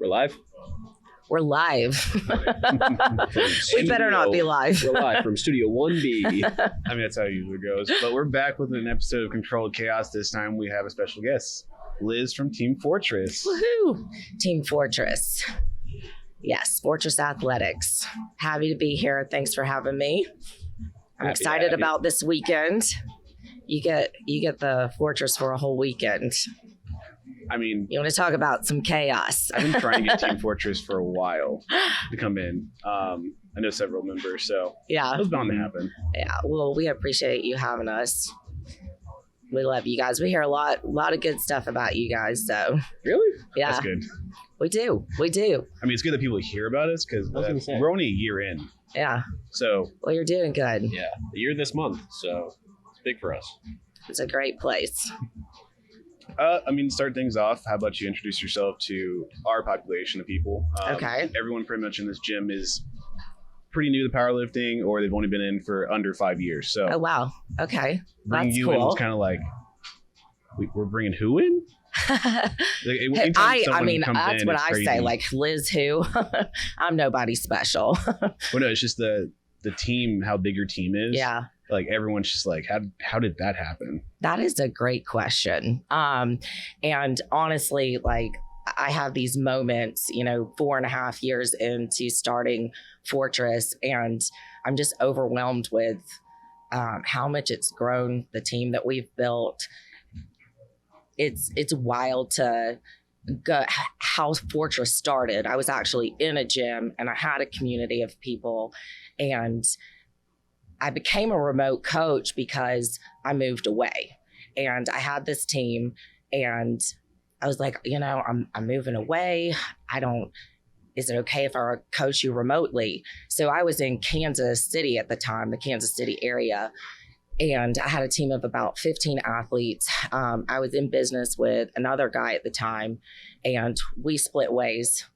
We're live. We're live. We better not be live. We're live from Studio 1B. I mean, that's how it usually goes. But we're back with an episode of Controlled Chaos. This time we have a special guest, Liz from Team Fortress. Woohoo! Team Fortress. Yes, Fortress Athletics. Happy to be here. Thanks for having me. I'm excited about this weekend. You get the Fortress for a whole weekend. I mean, You want to talk about some chaos? I've been trying to get Team Fortress for a while to come in. I know several members, so Yeah. it was bound to happen. Yeah. Well, we appreciate you having us. We love you guys. We hear a lot of good stuff about you guys. So Really? yeah, That's good. we do. I mean, it's good that people hear about us because we're only a year in. Yeah. So Well, you're doing good. Yeah, the year this month, so it's big for us. It's a great place. I mean, to start things off, how about you introduce yourself to our population of people? Okay. Everyone pretty much in this gym is pretty new to powerlifting, or they've only been in for under 5 years. So Oh wow. Okay. bringing That's you in cool. was kind of like, we're bringing who in? Like, anytime I someone mean, comes that's in, what it's I crazy. say. Like Liz, who I'm nobody special. Well, no, it's just the team, how big your team is. Yeah, Like everyone's just like, how did that happen? that is a great question. And honestly, like I have these moments, 4.5 years into starting Fortress, and I'm just overwhelmed with how much it's grown. The team that we've built. It's wild to go how Fortress started. I was actually in a gym and I had a community of people, and I became a remote coach because I moved away, and I had this team, and I was like, I'm moving away. Is it okay if I coach you remotely? So I was in Kansas City at the time, the Kansas City area, and I had a team of about 15 athletes. I was in business with another guy at the time, and we split ways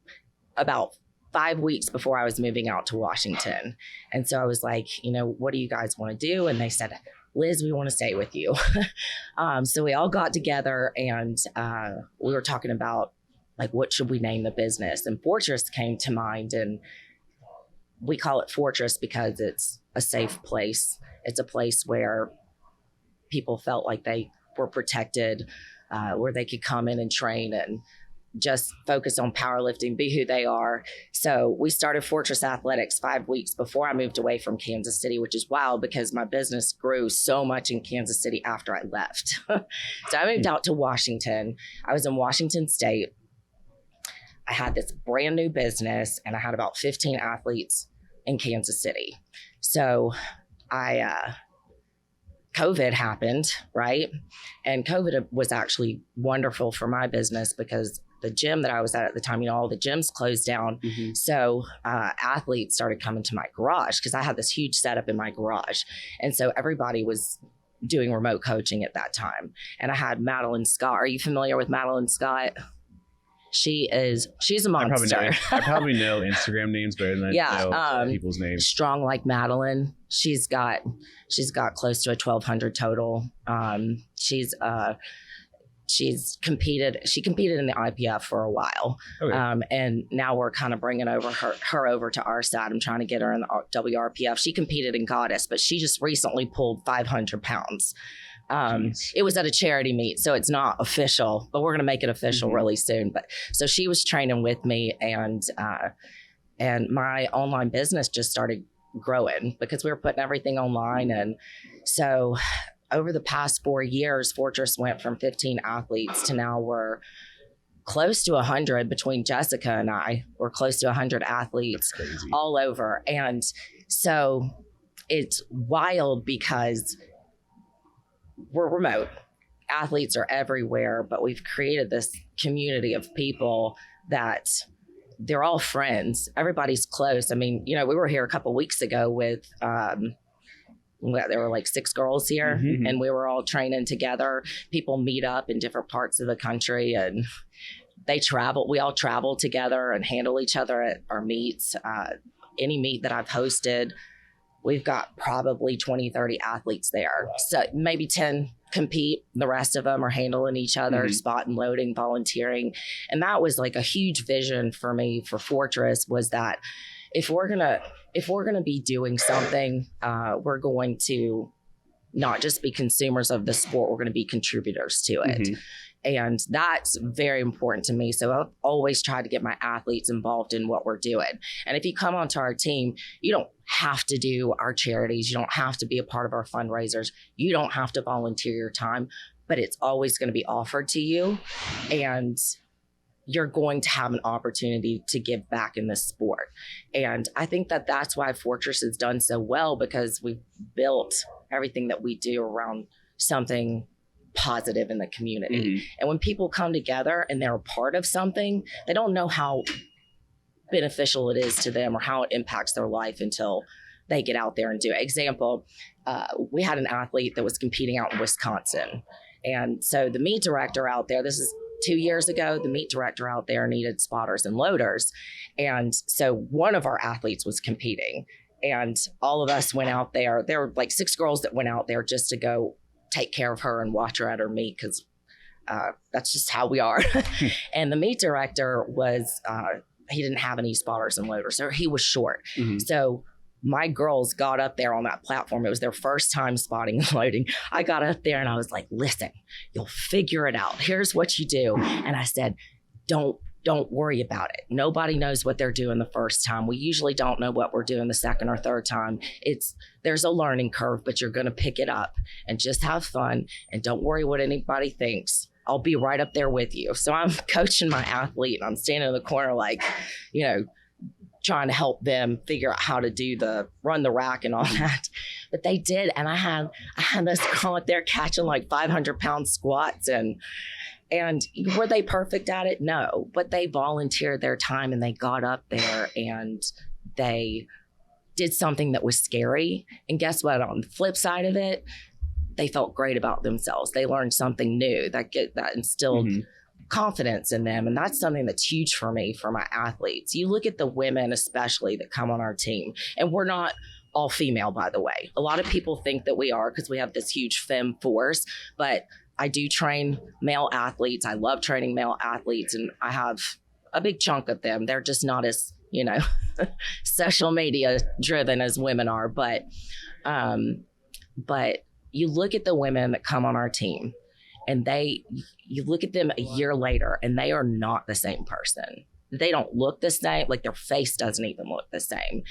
about 5 weeks before I was moving out to Washington. And so I was like, what do you guys want to do? And they said, Liz, we want to stay with you. So we all got together, and we were talking about, like, what should we name the business? And Fortress came to mind, and we call it Fortress because it's a safe place. It's a place where people felt like they were protected, where they could come in and train and just focus on powerlifting, be who they are. So we started Fortress Athletics 5 weeks before I moved away from Kansas City, which is wild because my business grew so much in Kansas City after I left. So I moved out to Washington. I was in Washington State. I had this brand new business, and I had about 15 athletes in Kansas City. So COVID happened, right? And COVID was actually wonderful for my business because the gym that I was at the time, all the gyms closed down. Mm-hmm. So athletes started coming to my garage because I had this huge setup in my garage. And so everybody was doing remote coaching at that time. And I had Madeline Scott. Are you familiar with Madeline Scott? She's a monster. I probably know Instagram names better than I know people's names. Strong like Madeline. She's got close to a 1,200 total. She competed in the IPF for a while. Okay. And now we're kind of bringing her over to our side. I'm trying to get her in the WRPF. She competed in Goddess, but she just recently pulled 500 pounds. It was at a charity meet, so it's not official, but we're going to make it official really soon. But so she was training with me, and my online business just started growing because we were putting everything online. And so over the past 4 years, Fortress went from 15 athletes to now we're close to 100 between Jessica and I. We're close to 100 athletes all over. And so it's wild because we're remote. Athletes are everywhere, but we've created this community of people that they're all friends. Everybody's close. I mean, we were here a couple of weeks ago with, there were like 6 girls here, and we were all training together. People meet up in different parts of the country, and we all travel together and handle each other at our meets. Any meet that I've hosted, we've got probably 20, 30 athletes there. So maybe 10 compete. The rest of them are handling each other, Mhm. spot and loading, volunteering. And that was like a huge vision for me for Fortress, was that if we're gonna be doing something, we're going to not just be consumers of the sport, we're going to be contributors to it. Mhm. And that's very important to me. So I've always tried to get my athletes involved in what we're doing. And if you come onto our team, you don't have to do our charities. You don't have to be a part of our fundraisers. You don't have to volunteer your time, but it's always going to be offered to you. And you're going to have an opportunity to give back in this sport. And I think that that's why Fortress has done so well, because we've built everything that we do around something positive in the community. Mhm. And when people come together and they're a part of something, they don't know how beneficial it is to them or how it impacts their life until they get out there and do it. Example, we had an athlete that was competing out in Wisconsin. And so the meet director out there, this is 2 years ago, the meet director out there needed spotters and loaders. And so one of our athletes was competing, and all of us went out there. There were like 6 girls that went out there just to go take care of her and watch her at her meet, because that's just how we are. And the meet director was, he didn't have any spotters and loaders, so he was short. Mhm. So my girls got up there on that platform. It was their first time spotting and loading. I got up there and I was like, listen, you'll figure it out. Here's what you do. And I said, don't worry about it. Nobody knows what they're doing the first time. We usually don't know what we're doing the second or third time. There's a learning curve, but you're going to pick it up and just have fun. And don't worry what anybody thinks. I'll be right up there with you. So I'm coaching my athlete and I'm standing in the corner, like, trying to help them figure out how to run the rack and all that. But they did. And I had this girl up there catching like 500-pound squats, and were they perfect at it? No, but they volunteered their time and they got up there and they did something that was scary. And guess what? On the flip side of it, they felt great about themselves. They learned something new that instilled Mhm. confidence in them. And that's something that's huge for me, for my athletes. You look at the women, especially, that come on our team, and we're not all female, by the way. A lot of people think that we are because we have this huge femme force, but I do train male athletes. I love training male athletes, and I have a big chunk of them. They're just not as, social media driven as women are. But you look at the women that come on our team, and you look at them a year later and they are not the same person. They don't look the same. Like, their face doesn't even look the same.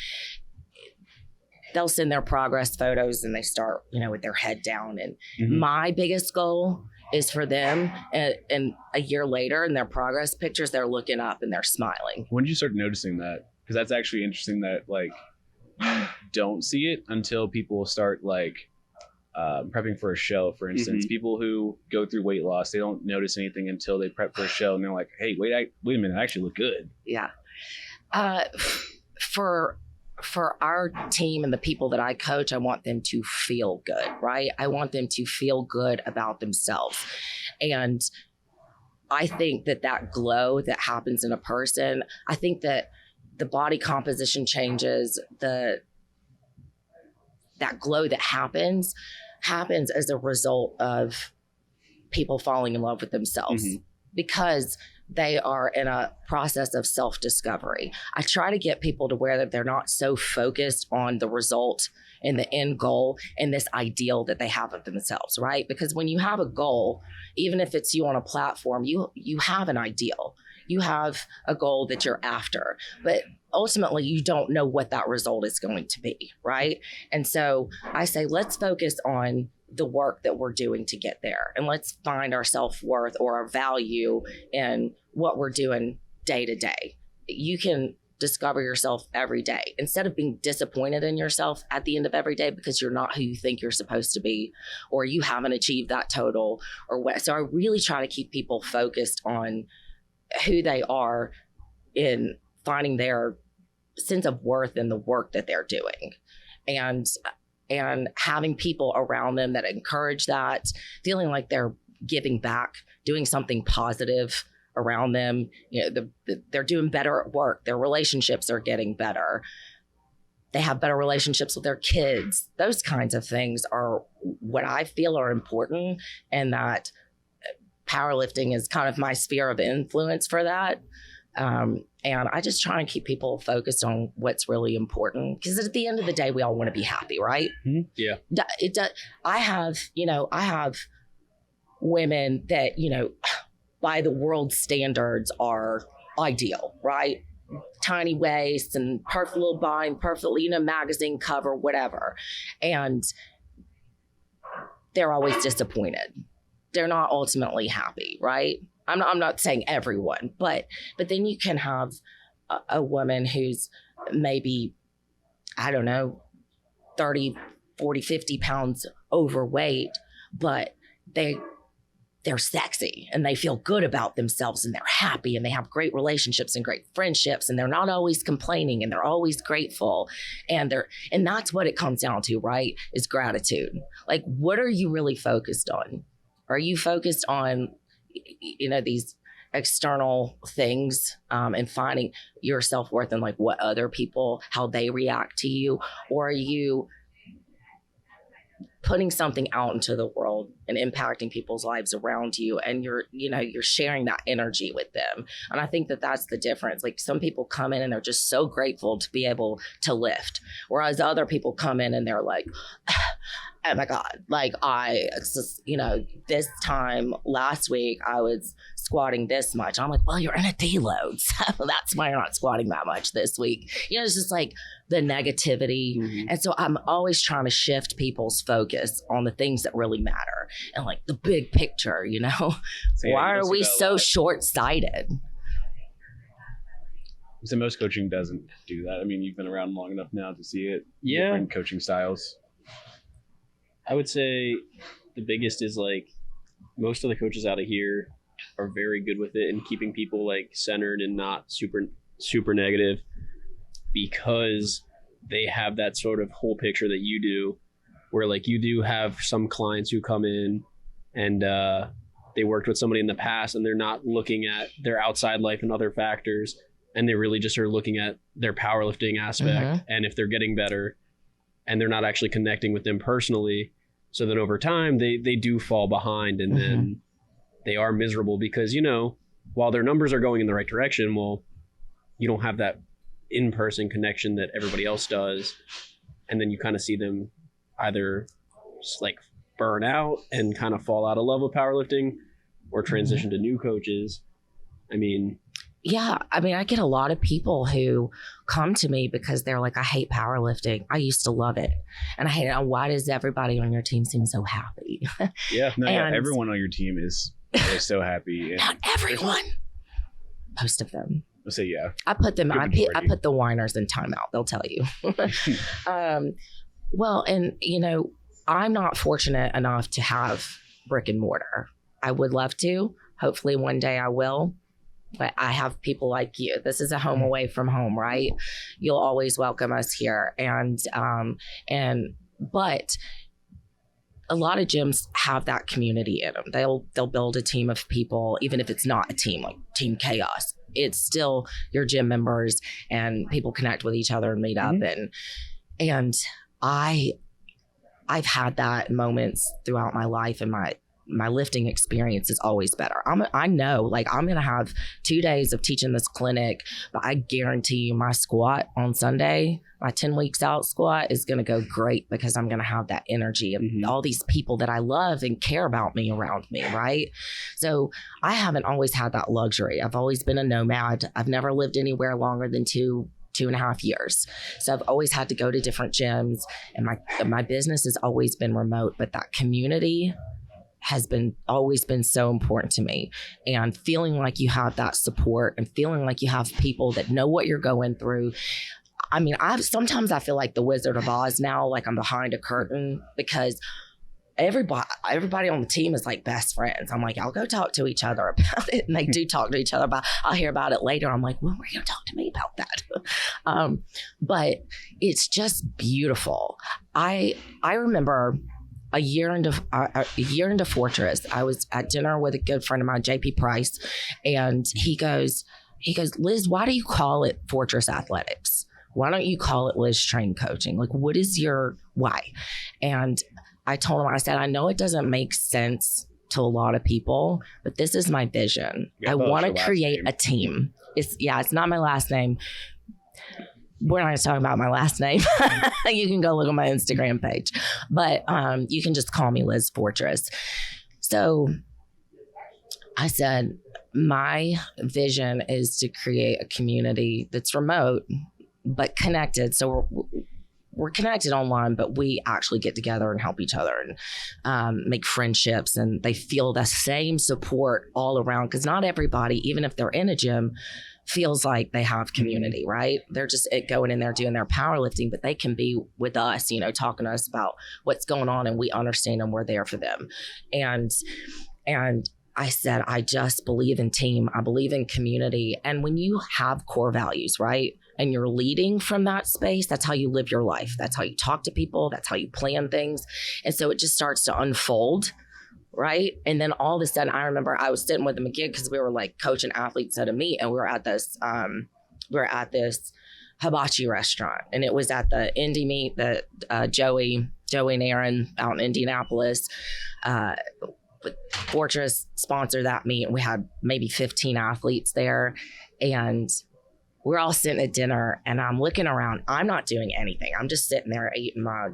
They'll send their progress photos and they start, with their head down. And Mhm. my biggest goal is for them, and a year later in their progress pictures, they're looking up and they're smiling. When did you start noticing that? Because that's actually interesting that you don't see it until people start prepping for a show, for instance. Mm-hmm. People who go through weight loss, they don't notice anything until they prep for a show, and they're like, hey, wait a minute, I actually look good. Yeah. For our team and the people that I coach, I want them to feel good, right? I want them to feel good about themselves. And I think that glow that happens in a person, I think that the body composition changes, that glow that happens as a result of people falling in love with themselves. Mhm. Because they are in a process of self-discovery. I try to get people to where that they're not so focused on the result and the end goal and this ideal that they have of themselves, right? Because when you have a goal, even if it's you on a platform, you have an ideal. You have a goal that you're after, but ultimately you don't know what that result is going to be, right? And so I say, let's focus on the work that we're doing to get there. And let's find our self-worth or our value in what we're doing day to day. You can discover yourself every day instead of being disappointed in yourself at the end of every day because you're not who you think you're supposed to be, or you haven't achieved that total or what. So I really try to keep people focused on who they are in finding their sense of worth in the work that they're doing. And having people around them that encourage that, feeling like they're giving back, doing something positive around them. They're doing better at work. Their relationships are getting better. they have better relationships with their kids. Those kinds of things are what I feel are important, and that powerlifting is kind of my sphere of influence for that. And I just try and keep people focused on what's really important, because at the end of the day, we all want to be happy, right? Yeah. It does. I have women that, by the world standards are ideal, right? Tiny waist and perfect little body, perfectly, magazine cover, whatever. And they're always disappointed. They're not ultimately happy, right? I'm not saying everyone, but then you can have a woman who's maybe, I don't know, 30, 40, 50 pounds overweight, but they're sexy and they feel good about themselves and they're happy and they have great relationships and great friendships and they're not always complaining and they're always grateful. And that's what it comes down to, right? Is gratitude. Like, what are you really focused on? Are you focused on, these external things, and finding your self-worth in like what other people, how they react to you? Or are you putting something out into the world and impacting people's lives around you, and you're sharing that energy with them? And I think that that's the difference. Like, some people come in and they're just so grateful to be able to lift, whereas other people come in and they're like, oh my God, like this time last week I was squatting this much. I'm like, well, you're in a deload, so that's why you're not squatting that much this week. It's just like the negativity. Mm-hmm. And so I'm always trying to shift people's focus on the things that really matter and like the big picture, So why are we so short-sighted? So most coaching doesn't do that. I mean, you've been around long enough now to see it. Yeah. Different coaching styles. I would say the biggest is like most of the coaches out of here are very good with it and keeping people like centered and not super negative, because they have that sort of whole picture that you do, where like you do have some clients who come in and they worked with somebody in the past and they're not looking at their outside life and other factors, and they really just are looking at their powerlifting aspect and if they're getting better, and they're not actually connecting with them personally. So then over time, they do fall behind, and then they are miserable because, while their numbers are going in the right direction, well, you don't have that in-person connection that everybody else does. And then you kind of see them either just like burn out and kind of fall out of love with powerlifting, or transition to new coaches. Yeah, I get a lot of people who come to me because they're like, I hate powerlifting. I used to love it, and I hate it. Why does everybody on your team seem so happy? Everyone on your team is so happy. Not everyone. Most of them. I'll say yeah. I put them. I put the whiners in timeout. They'll tell you. Well, and I'm not fortunate enough to have brick and mortar. I would love to. Hopefully, one day I will. But I have people like you. This is a home away from home, right? You'll always welcome us here. But a lot of gyms have that community in them. They'll build a team of people, even if it's not a team like Team Chaos. It's still your gym members, and people connect with each other and meet up. And I've had that moments throughout my life, and my lifting experience is always better. I know, like, I'm going to have 2 days of teaching this clinic, but I guarantee you my squat on Sunday, my 10 weeks out squat is going to go great, because I'm going to have that energy of all these people that I love and care about me around me, right? So I haven't always had that luxury. I've always been a nomad. I've never lived anywhere longer than 2.5 years. So I've always had to go to different gyms, and my business has always been remote, but that community has always been so important to me. And feeling like you have that support and feeling like you have people that know what you're going through. Sometimes I feel like the Wizard of Oz now, like I'm behind a curtain, because everybody on the team is like best friends. I'm like, I'll go talk to each other about it. And they do talk to each other about, I'll hear about it later. I'm like, well, we're going to talk to me about that. But it's just beautiful. I remember a year into Fortress, I was at dinner with a good friend of mine, JP Price, and he goes, Liz, why do you call it Fortress Athletics? why don't you call it Liz Train Coaching? Like, what is your why? And I told him, I said, I know it doesn't make sense to a lot of people, but this is my vision. I want to create a team. It's not my last name. We're not going to talk about my last name. You can go look on my Instagram page, but you can just call me Liz Fortress. So I said, my vision is to create a community that's remote, but connected. So we're connected online, but we actually get together and help each other and make friendships, and they feel the same support all around. Because not everybody, even if they're in a gym, feels like they have community, right? They're just going in there doing their powerlifting, but they can be with us, talking to us about what's going on, and we understand and we're there for them. And I said, I just believe in team. I believe in community. And when you have core values, right? And you're leading from that space, that's how you live your life. That's how you talk to people. That's how you plan things. And so it just starts to unfold, right? And then all of a sudden, I remember I was sitting with them again because we were like coaching athletes at a meet, and we were at this hibachi restaurant, and it was at the Indy meet that Joey and Aaron out in Indianapolis. Fortress sponsored that meet. We had maybe 15 athletes there, and we're all sitting at dinner, and I'm looking around. I'm not doing anything. I'm just sitting there eating my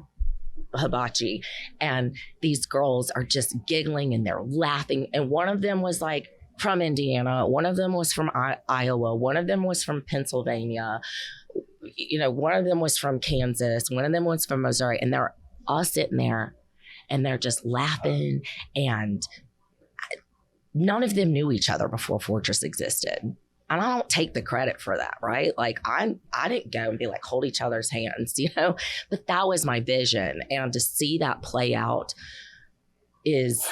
hibachi, and these girls are just giggling and they're laughing. And one of them was like from Indiana. One of them was from Iowa. One of them was from Pennsylvania. One of them was from Kansas. One of them was from Missouri. And they're all sitting there and they're just laughing. And none of them knew each other before Fortress existed. And I don't take the credit for that, right? Like I didn't go and be like, hold each other's hands, but that was my vision. And to see that play out is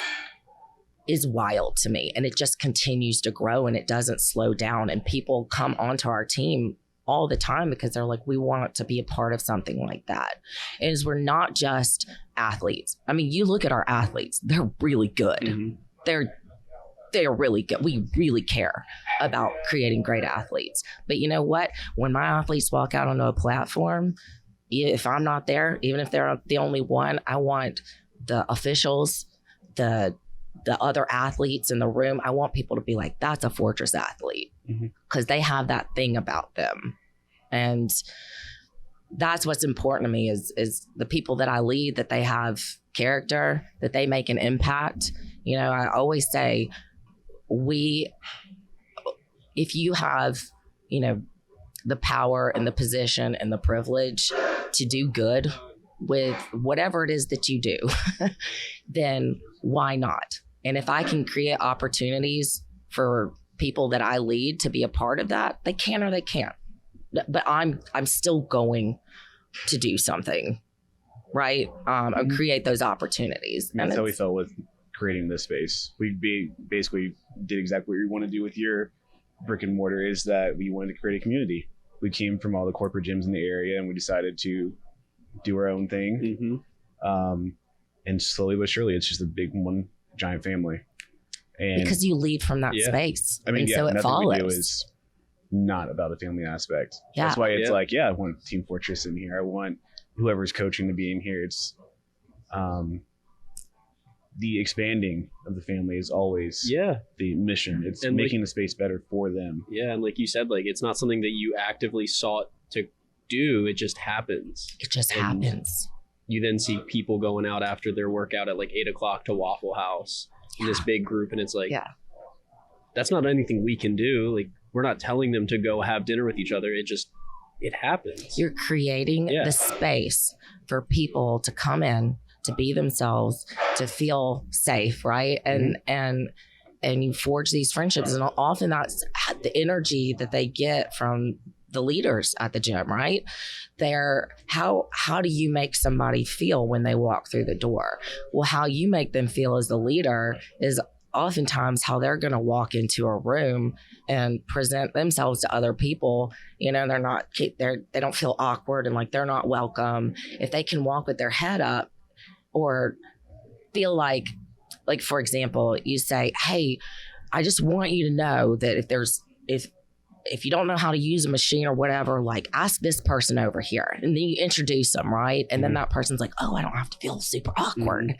wild to me. And it just continues to grow, and it doesn't slow down. And people come onto our team all the time because they're like, we want to be a part of something like that. Is we're not just athletes. I mean, you look at our athletes, they're really good. Mm-hmm. They're really good. We really care about creating great athletes. But you know what? When my athletes walk out onto a platform, if I'm not there, even if they're the only one, I want the officials, the other athletes in the room, I want people to be like, that's a Fortress athlete, because they have that thing about them. And that's what's important to me is the people that I lead, that they have character, that they make an impact. I always say, if you have, the power and the position and the privilege to do good with whatever it is that you do, then why not? And if I can create opportunities for people that I lead to be a part of that, they can or they can't. But I'm still going to do something, right? And create those opportunities. And that's how we felt with creating this space. We basically did exactly what you want to do with your brick and mortar, is that we wanted to create a community. We came from all the corporate gyms in the area, and we decided to do our own thing. And slowly but surely, it's just a big one giant family. And because you lead from that space. I mean, and so it follows. We do is not about the family aspect. Yeah. That's why it's like, I want Team Fortress in here. I want whoever's coaching to be in here. It's the expanding of the family is always the mission. It's and making the space better for them. Yeah, and like you said, like it's not something that you actively sought to do. It just happens. It just happens. You then see people going out after their workout at like 8:00 to Waffle House in this big group, and it's like, that's not anything we can do. Like, we're not telling them to go have dinner with each other. It happens. You're creating the space for people to come in, to be themselves, to feel safe, right? And you forge these friendships, and often that's the energy that they get from the leaders at the gym, right? How do you make somebody feel when they walk through the door? Well, how you make them feel as the leader is oftentimes how they're going to walk into a room and present themselves to other people. They don't feel awkward and like they're not welcome. If they can walk with their head up, or feel like for example, you say, hey, I just want you to know that if if you don't know how to use a machine or whatever, like ask this person over here. And then you introduce them, right? And then that person's like, oh, I don't have to feel super awkward.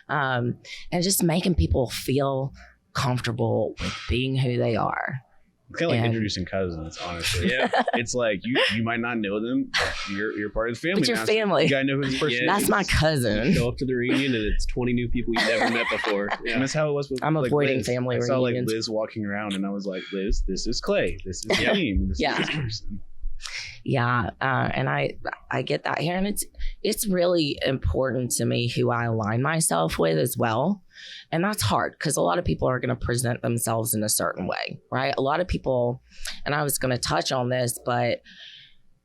And just making people feel comfortable with being who they are. It's kind of like introducing cousins, honestly. Yeah. It's like you might not know them, but you're part of the family. But your now, family. So you gotta know who this person That's is. my cousin. Show up to the reunion and it's 20 new people you've never met before. Yeah. And that's how it was with I'm avoiding Liz. family I saw like reunions. Liz walking around and I was like, Liz, this is Clay. This is Dean. This Yeah. is this person. Yeah, and I get that here, and it's really important to me who I align myself with as well, and that's hard because a lot of people are going to present themselves in a certain way, right? A lot of people, and I was going to touch on this, but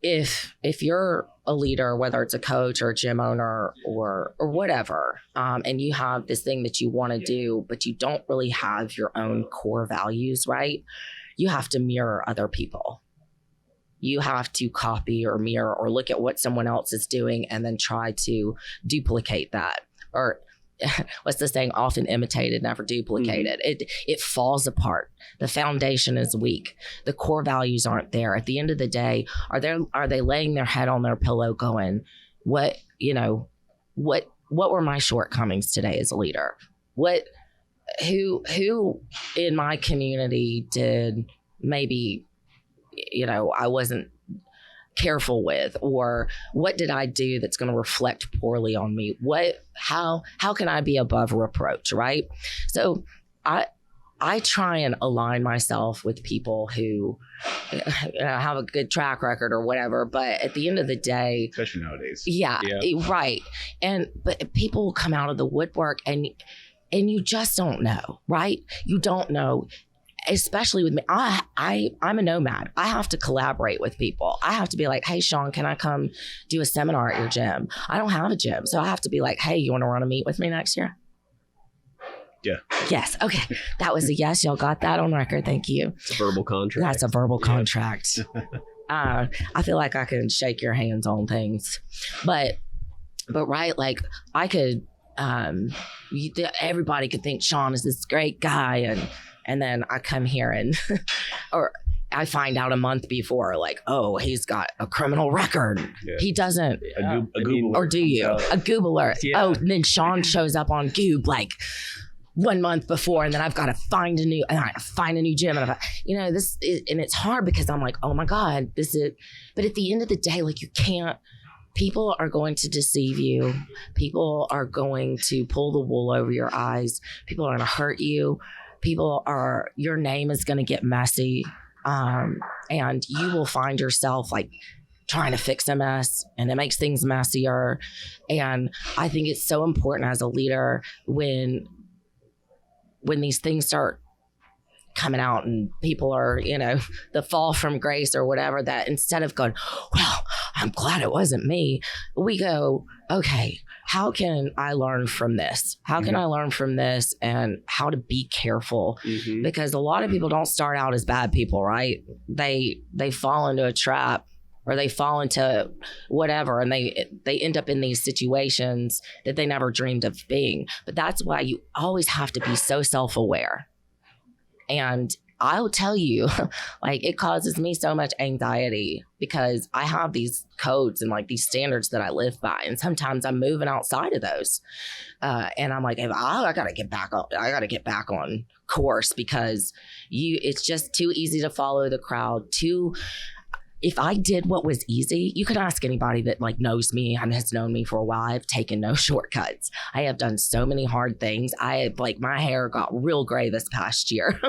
if you're a leader, whether it's a coach or a gym owner or whatever, and you have this thing that you want to do, but you don't really have your own core values, right? You have to mirror other people. You have to copy or mirror or look at what someone else is doing and then try to duplicate that. Or what's the saying? Often imitated, never duplicated. It falls apart. The foundation is weak. The core values aren't there. At the end of the day, are they laying their head on their pillow going, what were my shortcomings today as a leader? Who in my community did maybe I wasn't careful with, or what did I do that's going to reflect poorly on me? How can I be above reproach, right? So I try and align myself with people who have a good track record or whatever, but at the end of the day, Especially nowadays. yeah. Right. But people will come out of the woodwork and you just don't know, right? You don't know. Especially with me, I'm a nomad. I have to collaborate with people. I have to be like, hey, Sean, can I come do a seminar at your gym? I don't have a gym. So I have to be like, hey, you want to run a meet with me next year? Yeah. Yes. Okay. That was a yes. Y'all got that on record. Thank you. It's a verbal contract. That's a verbal contract. I feel like I can shake your hands on things. But right, like I could, everybody could think Sean is this great guy and then I come here and, or I find out a month before, like, oh, he's got a criminal record. Yeah. He doesn't. A Google. Or do you? A Googler. Yeah. Oh, and then Sean shows up on Goob like 1 month before, and then I've got to find a new gym. And and it's hard because I'm like, oh my God, this is, but at the end of the day, like you can't, people are going to deceive you. People are going to pull the wool over your eyes. People are going to hurt you. Your name is going to get messy. And you will find yourself like trying to fix a mess, and it makes things messier. And I think it's so important as a leader when these things start coming out and people are, the fall from grace or whatever, that instead of going, well, I'm glad it wasn't me, we go, okay, how can I learn from this? How can I learn from this and how to be careful? Mm-hmm. Because a lot of people don't start out as bad people, right? They fall into a trap or they fall into whatever, and they end up in these situations that they never dreamed of being. But that's why you always have to be so self-aware. And I'll tell you, like, it causes me so much anxiety because I have these codes and like these standards that I live by. And sometimes I'm moving outside of those. And I'm like, I got to get back on course because it's just too easy to follow the crowd. If I did what was easy, you could ask anybody that like knows me and has known me for a while. I've taken no shortcuts. I have done so many hard things. My hair got real gray this past year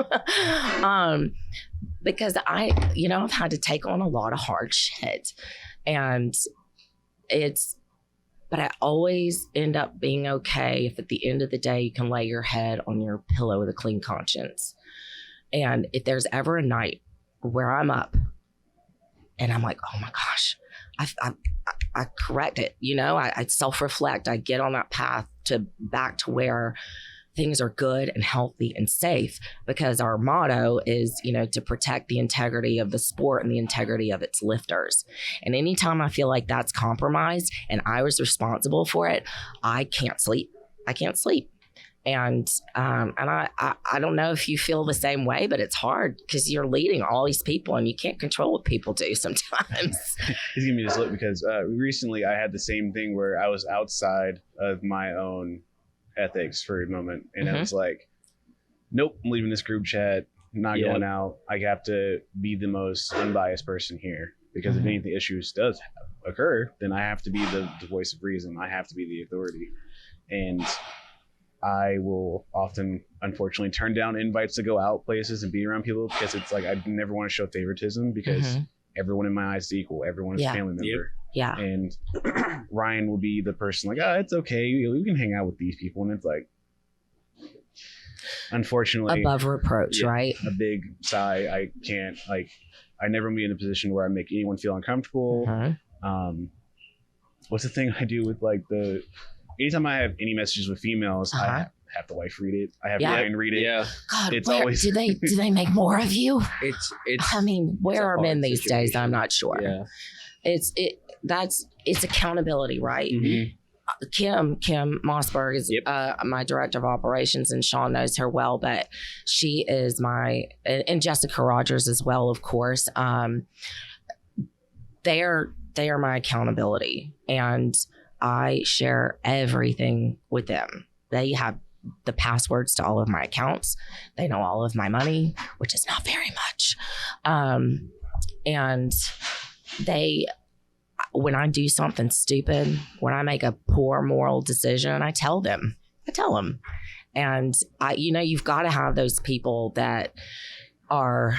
because I've had to take on a lot of hard shit, but I always end up being okay if at the end of the day you can lay your head on your pillow with a clean conscience. And if there's ever a night where I'm up and I'm like, oh my gosh, I correct it. I self-reflect. I get on that path back to where things are good and healthy and safe, because our motto is, to protect the integrity of the sport and the integrity of its lifters. And anytime I feel like that's compromised and I was responsible for it, I can't sleep. I don't know if you feel the same way, but it's hard because you're leading all these people and you can't control what people do sometimes. He's giving me this look because recently I had the same thing where I was outside of my own ethics for a moment, and I was like, nope, I'm leaving this group chat, not going out. I have to be the most unbiased person here, because if any issues does occur, then I have to be the voice of reason. I have to be the authority. And I will often, unfortunately, turn down invites to go out places and be around people, because it's like I never want to show favoritism, because everyone in my eyes is equal. Everyone is a family member. Yeah. And Ryan will be the person like, it's okay. We can hang out with these people. And it's like, unfortunately, above reproach, right? A big sigh. I can't, I never be in a position where I make anyone feel uncomfortable. What's the thing I do with anytime I have any messages with females, I have the wife read it. I have Ryan read it. Yeah. God, it's always do they make more of you? It's I mean, where are men these days? I'm not sure. Yeah. It's accountability, right? Kim Mossberg is my director of operations, and Sean knows her well, but she is and Jessica Rogers as well, of course. They are my accountability, and I share everything with them. They have the passwords to all of my accounts. They know all of my money, which is not very much. And when I do something stupid, when I make a poor moral decision, I tell them. And you've got to have those people that are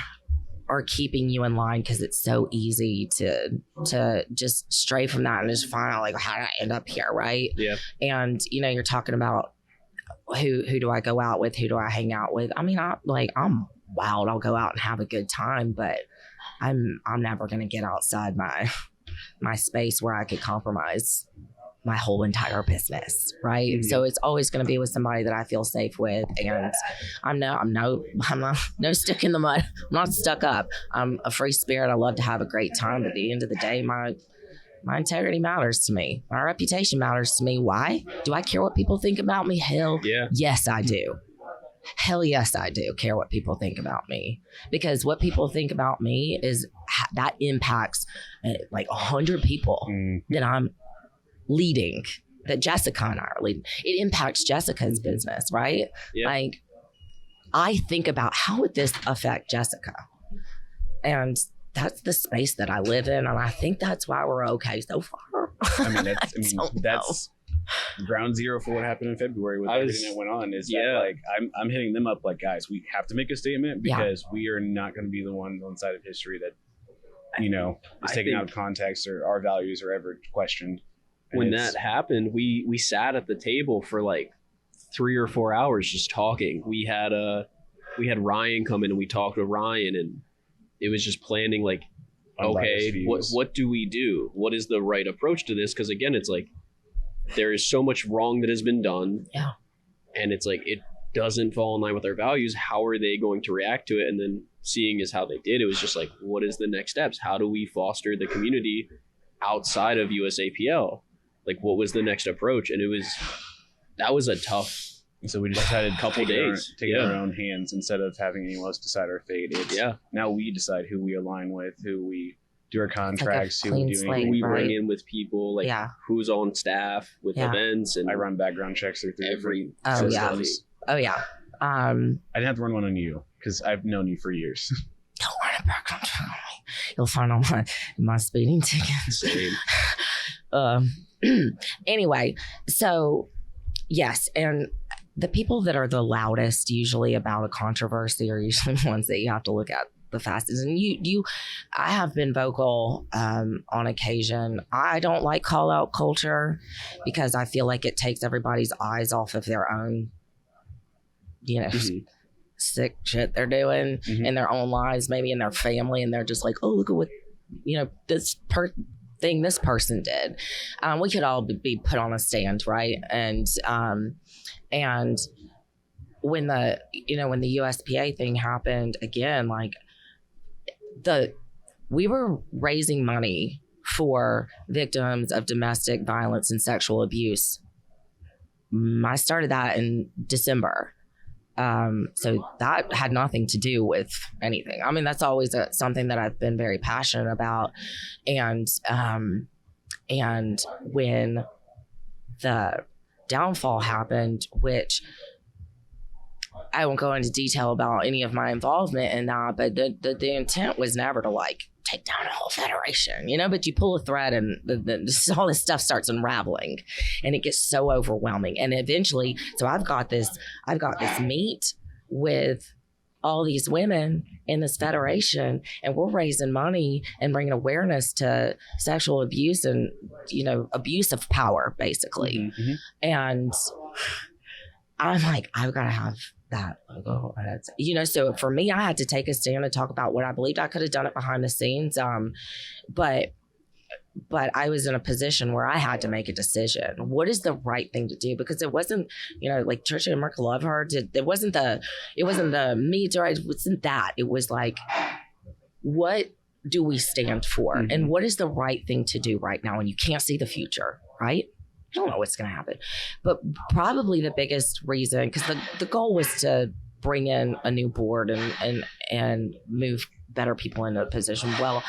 keeping you in line, because it's so easy to just stray from that and just find out, like, how did I end up here, right? Yeah. And you're talking about who do I go out with, who do I hang out with? I mean, I'm wild. I'll go out and have a good time, but I'm never gonna get outside my space where I could compromise my whole entire business, right? So it's always going to be with somebody that I feel safe with, and I'm not no stick in the mud. I'm not stuck up. I'm a free spirit. I love to have a great time. But at the end of the day, my integrity matters to me. My reputation matters to me. Why? Do I care what people think about me? Hell, yes, I do. Hell yes, I do care what people think about me, because what people think about me that impacts like 100 people that I'm leading, that Jessica and I are leading. It impacts Jessica's business, right? Yeah. Like, I think about, how would this affect Jessica? And that's the space that I live in, and I think that's why we're okay so far. I mean, that's ground zero for what happened in February with everything that went on. Is that, like, I'm hitting them up like, guys, we have to make a statement, because we are not going to be the ones on the side of history that is taken out of context, or our values are ever questioned. When that happened, we sat at the table for like 3 or 4 hours just talking. We had Ryan come in, and we talked with Ryan, and it was just planning, like, okay, what do we do? What is the right approach to this? Because again, it's like, there is so much wrong that has been done. Yeah. And it's like, it doesn't fall in line with our values. How are they going to react to it? And then seeing as how they did, it was just like, what is the next steps? How do we foster the community outside of USAPL? Like, what was the next approach? And that was a tough. So we just decided couple days take our own hands, instead of having anyone else decide our fate. Now we decide who we align with, who we do our contracts, who we bring in with people, like who's on staff with events, and I run background checks through every systems. I didn't have to run one on you, because I've known you for years. Don't run a background check on me. You'll find all my speeding tickets. Same. Anyway, so yes, and the people that are the loudest usually about a controversy are usually the ones that you have to look at the fastest. And I have been vocal on occasion. I don't like call out culture, because I feel like it takes everybody's eyes off of their own, sick shit they're doing in their own lives, maybe in their family, and they're just like, oh, look at what this thing this person did. We could all be put on a stand, right? And when the USPA thing happened again, like, we were raising money for victims of domestic violence and sexual abuse I started that in December. So that had nothing to do with anything. I mean, that's always something that I've been very passionate about. And when the downfall happened, which I won't go into detail about any of my involvement in that, but the intent was never to like take down a whole federation, you know, but you pull a thread and all this stuff starts unraveling and it gets so overwhelming. And eventually, so I've got this meet with all these women in this federation, and we're raising money and bringing awareness to sexual abuse and, you know, abuse of power, basically. Mm-hmm. And I'm like, I've got to have that logo. You know, so for me, I had to take a stand and talk about what I believed. I could have done it behind the scenes. But I was in a position where I had to make a decision. What is the right thing to do? Because it wasn't, you know, like Trisha and Mark love her. It wasn't the meat or it wasn't that. It was like, what do we stand for? Mm-hmm. And what is the right thing to do right now? And you can't see the future, right? I don't know what's going to happen. But probably the biggest reason, because the goal was to bring in a new board and move better people into a position. Well,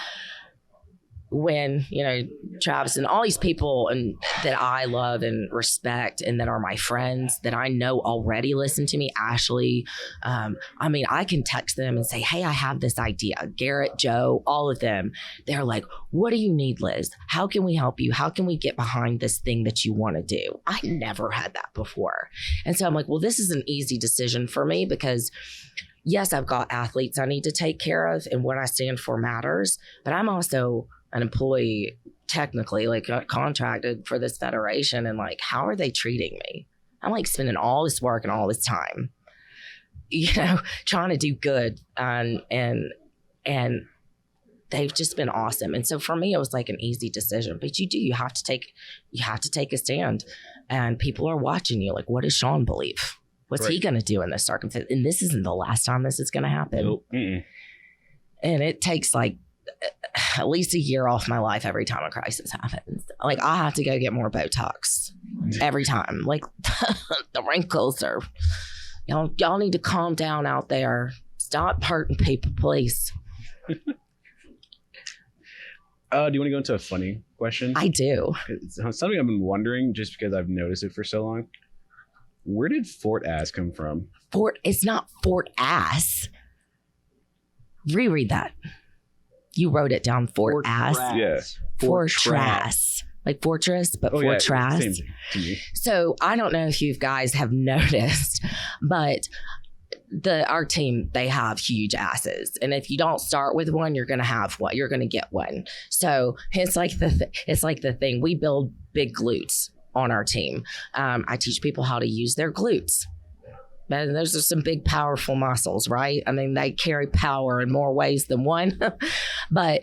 when, you know, Travis and all these people and that I love and respect and that are my friends that I know already listen to me, Ashley, I mean, I can text them and say, hey, I have this idea. Garrett, Joe, all of them. They're like, what do you need, Liz? How can we help you? How can we get behind this thing that you want to do? I never had that before. And so I'm like, well, this is an easy decision for me because yes, I've got athletes I need to take care of and what I stand for matters, but I'm also an employee, technically, like contracted for this federation, and like, how are they treating me? I'm like spending all this work and all this time, you know, trying to do good, and they've just been awesome. And so for me, it was like an easy decision. But you have to take a stand, and people are watching you. Like, what does Sean believe? What's he going to do in this circumstance? And this isn't the last time this is going to happen. Nope. Mm-mm. And it takes like at least a year off my life every time a crisis happens. Like, I have to go get more Botox every time. Like, the wrinkles are, y'all need to calm down out there. Stop hurting people, please. Do you want to go into a funny question? I do. It's something I've been wondering just because I've noticed it for so long. Where did Fort Ass come from? It's not Fort Ass. Reread that. You wrote it down, Fort Ass. Yeah. Fortress. Like fortress, but Fortress. Yeah, same to me. So I don't know if you guys have noticed, but our team, they have huge asses. And if you don't start with one, you're going to have one. You're going to get one. So it's like the thing. We build big glutes on our team. I teach people how to use their glutes. And those are some big, powerful muscles, right? I mean, they carry power in more ways than one. But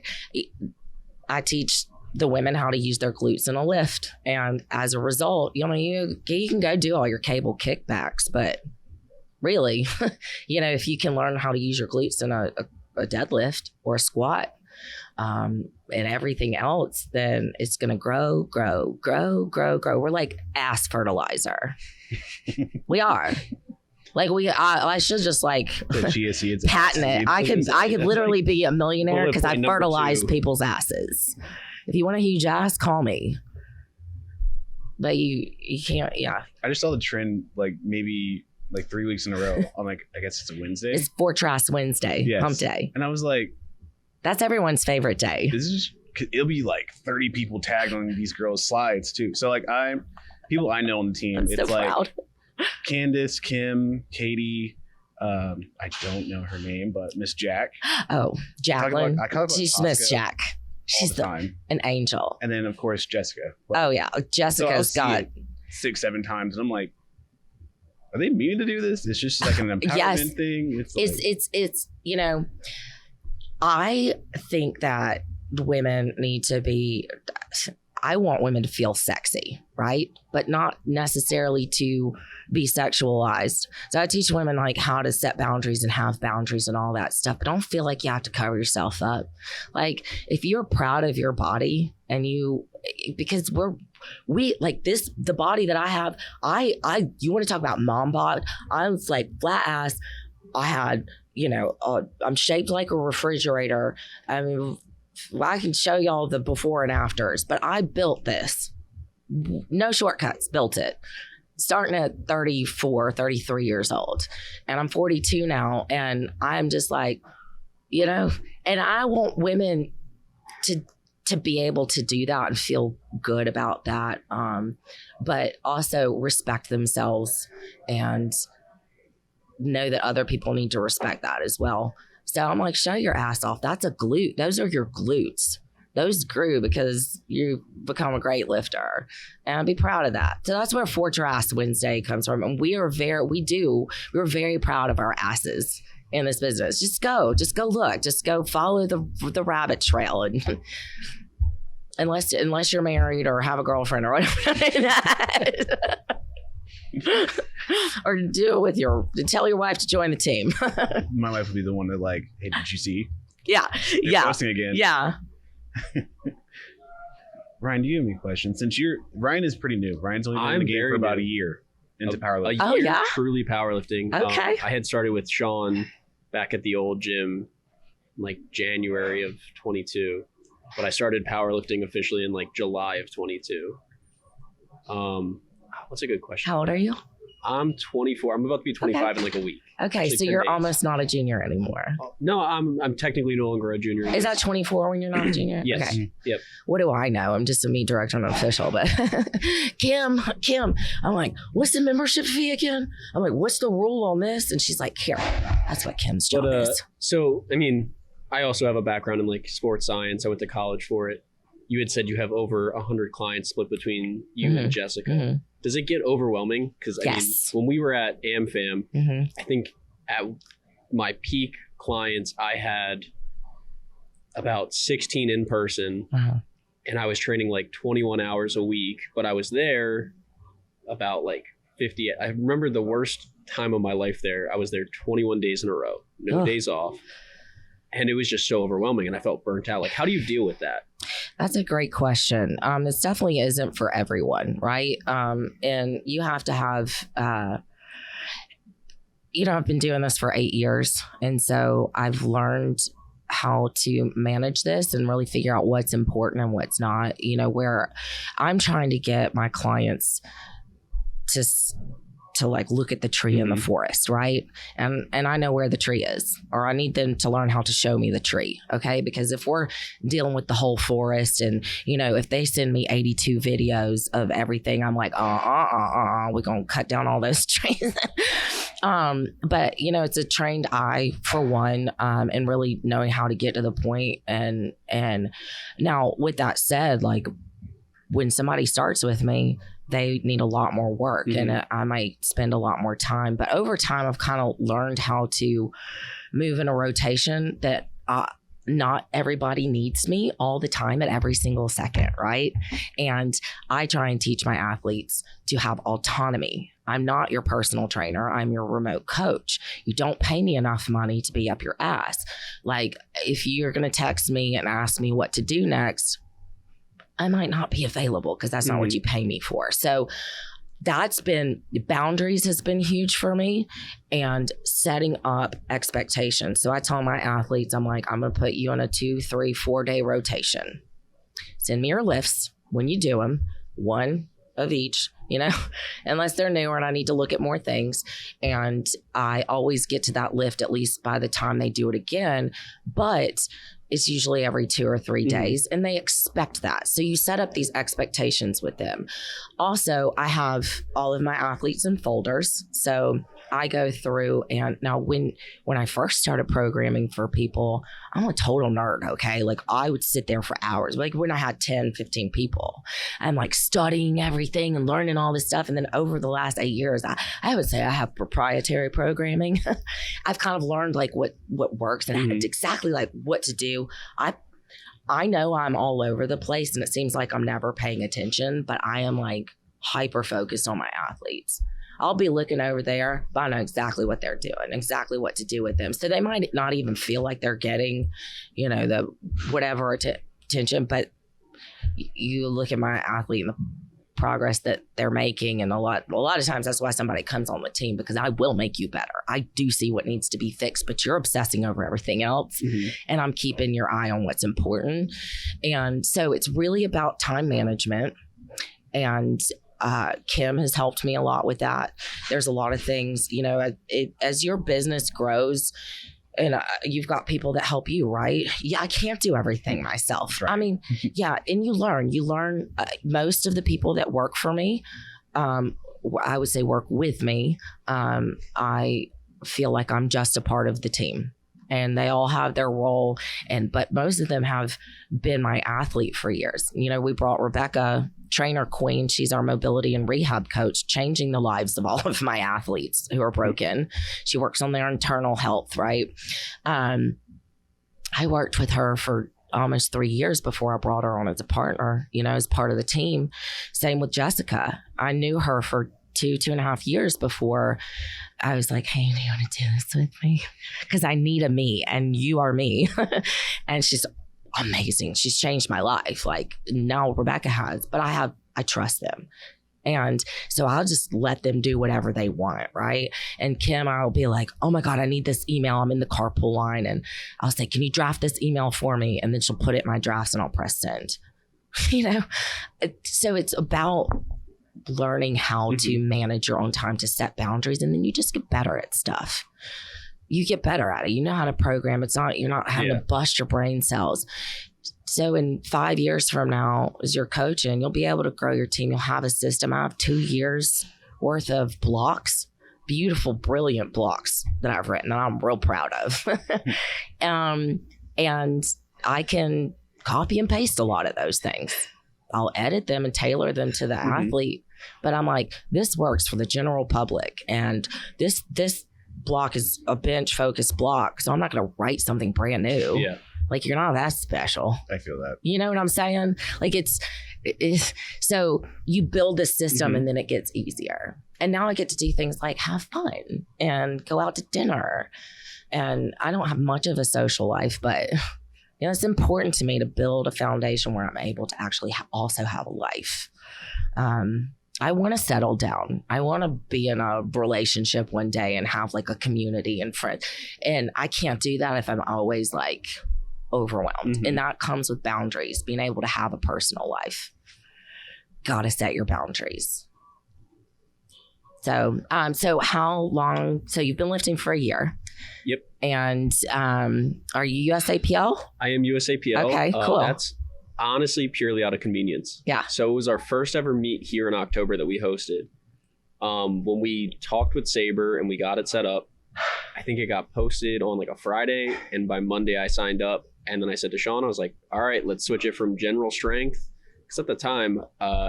I teach the women how to use their glutes in a lift. And as a result, you know, you can go do all your cable kickbacks. But really, you know, if you can learn how to use your glutes in a deadlift or a squat, and everything else, then it's going to grow. We're like ass fertilizer. We are. Like I should just like patent it. I could literally be a millionaire because I fertilize people's asses. If you want a huge ass, call me. But you can't. Yeah. I just saw the trend like maybe like 3 weeks in a row. I'm like, I guess it's a Wednesday. It's Fortress Wednesday, yes. Hump day, and I was like, that's everyone's favorite day. It'll be like 30 people tagged on these girls' slides too. So like people I know on the team. I'm so it's like proud. Candace, Kim, Katie. I don't know her name, but Miss Jack. Oh, Jacqueline. She's Miss Jack. She's an angel. And then of course Jessica. Oh yeah, Jessica's got 6-7 times, and I'm like, are they meaning to do this? It's just like an empowerment thing. It's you know, I think that women need to be. I want women to feel sexy, right? But not necessarily to be sexualized. So I teach women like how to set boundaries and have boundaries and all that stuff. But don't feel like you have to cover yourself up. Like if you're proud of your body and because we like this, the body that I have, you want to talk about mom bod? I was like flat ass. I had, I'm shaped like a refrigerator. I mean, I can show y'all the before and afters, but I built this. No shortcuts, built it. Starting at 34, 33 years old. And I'm 42 now. And I'm just like, and I want women to be able to do that and feel good about that. But also respect themselves and know that other people need to respect that as well. So I'm like, show your ass off. That's a glute. Those are your glutes. Those grew because you become a great lifter, and be proud of that. So that's where Fortress Ass Wednesday comes from. And we're very proud of our asses in this business. Just go look, just go follow the rabbit trail. And unless you're married or have a girlfriend or whatever, or tell your wife to join the team. My wife would be the one that like, hey, did you see? Yeah. You're posting again. Yeah. Ryan, do you have any questions? Since Ryan is pretty new. Ryan's only been in the game for about a year into powerlifting. A year truly powerlifting. Okay. I had started with Sean back at the old gym like January of 22, but I started powerlifting officially in like July of 22. What's a good question? How old are you? I'm 24. I'm about to be 25 in like a week. Okay, Actually, so you're 10 days. almost not a junior anymore. No, I'm technically no longer a junior. Is that 24 when you're not a junior? Yes. Okay. Yep. What do I know? I'm just a meet director and an official, but Kim, I'm like, what's the membership fee again? I'm like, what's the rule on this? And she's like, here, that's what Kim's job is. So, I mean, I also have a background in like sports science. I went to college for it. You had said you have over 100 clients split between you and Jessica. Mm-hmm. Does it get overwhelming? Because I mean, when we were at AmFam, I think at my peak clients, I had about 16 in person, and I was training like 21 hours a week. But I was there about like 50. I remember the worst time of my life there. I was there 21 days in a row, no days off. And it was just so overwhelming, and I felt burnt out. Like, how do you deal with that? That's a great question. This definitely isn't for everyone, right? And you have to have, I've been doing this for 8 years. And so I've learned how to manage this and really figure out what's important and what's not, where I'm trying to get my clients to like look at the tree in the forest, right? And I know where the tree is, or I need them to learn how to show me the tree, okay? Because if we're dealing with the whole forest and, if they send me 82 videos of everything, I'm like, we're going to cut down all those trees. But, it's a trained eye for one, and really knowing how to get to the point. And now with that said, like when somebody starts with me, they need a lot more work and I might spend a lot more time. But over time, I've kind of learned how to move in a rotation that not everybody needs me all the time at every single second, right? And I try and teach my athletes to have autonomy. I'm not your personal trainer. I'm your remote coach. You don't pay me enough money to be up your ass. Like if you're going to text me and ask me what to do next, I might not be available because that's not what you pay me for. So boundaries has been huge for me, and setting up expectations. So I tell my athletes, I'm like, I'm going to put you on a 2, 3, 4 day rotation. Send me your lifts when you do them, one of each, unless they're newer and I need to look at more things. And I always get to that lift at least by the time they do it again. But it's usually every 2 or 3 days, and they expect that. So you set up these expectations with them. Also, I have all of my athletes in folders. So I go through, and now when I first started programming for people, I'm a total nerd, okay? Like I would sit there for hours. Like when I had 10, 15 people, I'm like studying everything and learning all this stuff. And then over the last 8 years, I would say I have proprietary programming. I've kind of learned like what works and exactly like what to do. I know I'm all over the place and it seems like I'm never paying attention, but I am like hyper focused on my athletes. I'll be looking over there, but I know exactly what they're doing, exactly what to do with them. So they might not even feel like they're getting, the whatever attention, but you look at my athlete and the progress that they're making, and a lot of times that's why somebody comes on the team, because I will make you better. I do see what needs to be fixed, but you're obsessing over everything else, and I'm keeping your eye on what's important. And so it's really about time management, and Kim has helped me a lot with that. There's a lot of things, as your business grows, and you've got people that help you, right? Yeah, I can't do everything myself. Right. I mean, yeah, and you learn. Most of the people that work for me, I would say work with me. I feel like I'm just a part of the team, and they all have their role. But most of them have been my athlete for years. We brought Rebecca, trainer queen. She's our mobility and rehab coach, changing the lives of all of my athletes who are broken. She works on their internal health, right? I worked with her for almost 3 years before I brought her on as a partner, as part of the team. Same with Jessica. I knew her for 2.5 years before I was like, hey, do you want to do this with me? Because I need a me, and you are me. And she's amazing. She's changed my life. Like now Rebecca has, but I trust them. And so I'll just let them do whatever they want, right? And Kim, I'll be like, oh my God, I need this email. I'm in the carpool line. And I'll say, can you draft this email for me? And then she'll put it in my drafts and I'll press send. So it's about learning how to manage your own time, to set boundaries, and then you just get better at stuff. You get better at it. You know how to program. You're not having to bust your brain cells. So in 5 years from now, as you're coaching, you'll be able to grow your team. You'll have a system. I have 2 years worth of blocks, beautiful, brilliant blocks that I've written that I'm real proud of. And I can copy and paste a lot of those things. I'll edit them and tailor them to the athlete. But I'm like, this works for the general public. And this block is a bench focused block. So I'm not going to write something brand new. Yeah. Like, you're not that special. I feel that. You know what I'm saying? Like it's so you build this system and then it gets easier. And now I get to do things like have fun and go out to dinner. And I don't have much of a social life, but it's important to me to build a foundation where I'm able to actually also have a life. I want to settle down. I want to be in a relationship one day and have like a community and friends. And I can't do that if I'm always like overwhelmed. And that comes with boundaries, being able to have a personal life. Got to set your boundaries. So how long? So you've been lifting for a year. Yep. And are you USAPL? I am USAPL. Okay, cool. That's honestly purely out of convenience. Yeah. So it was our first ever meet here in October that we hosted. When we talked with Sabre and we got it set up, I think it got posted on like a Friday, and by Monday I signed up. And then I said to Sean, I was like, all right, let's switch it from general strength. Because at the time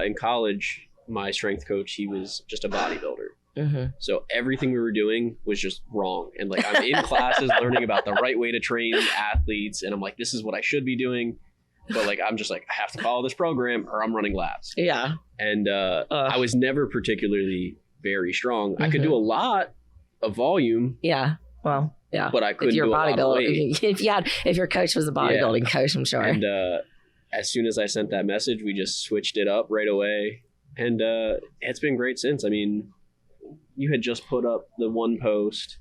in college, my strength coach, he was just a bodybuilder. So everything we were doing was just wrong. And like I'm in classes learning about the right way to train athletes. And I'm like, this is what I should be doing. But like, I'm just like, I have to follow this program or I'm running laps. Yeah. And I was never particularly very strong. I could do a lot of volume. Yeah. Well, yeah. But I couldn't do a lot of weight. If your coach was a bodybuilding coach, I'm sure. And as soon as I sent that message, we just switched it up right away. And it's been great since. I mean, you had just put up the one post.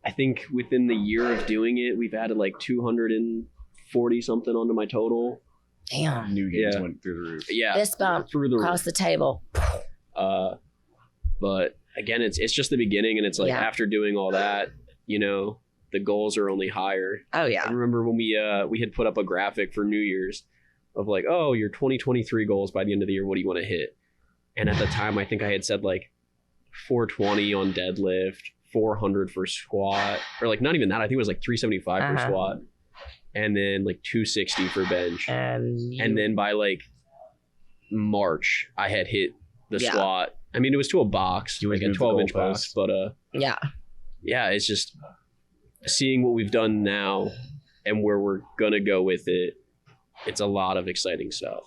I think within the year of doing it, we've added like 240 something onto my total. Damn. New games went through the roof. Yeah. Fist bump through the across the table. But again, it's just the beginning, and it's like after doing all that, the goals are only higher. Oh yeah. I remember when we had put up a graphic for New Year's of like, oh, your 2023 goals by the end of the year, what do you want to hit? And at the time, I think I had said like 420 on deadlift, 400 for squat, or like not even that. I think it was like 375 for squat, and then like 260 for bench. And then by like March, I had hit the squat. I mean, it was to a box, like a 12-inch box, but yeah, it's just seeing what we've done now and where we're gonna go with it. it's a lot of exciting stuff.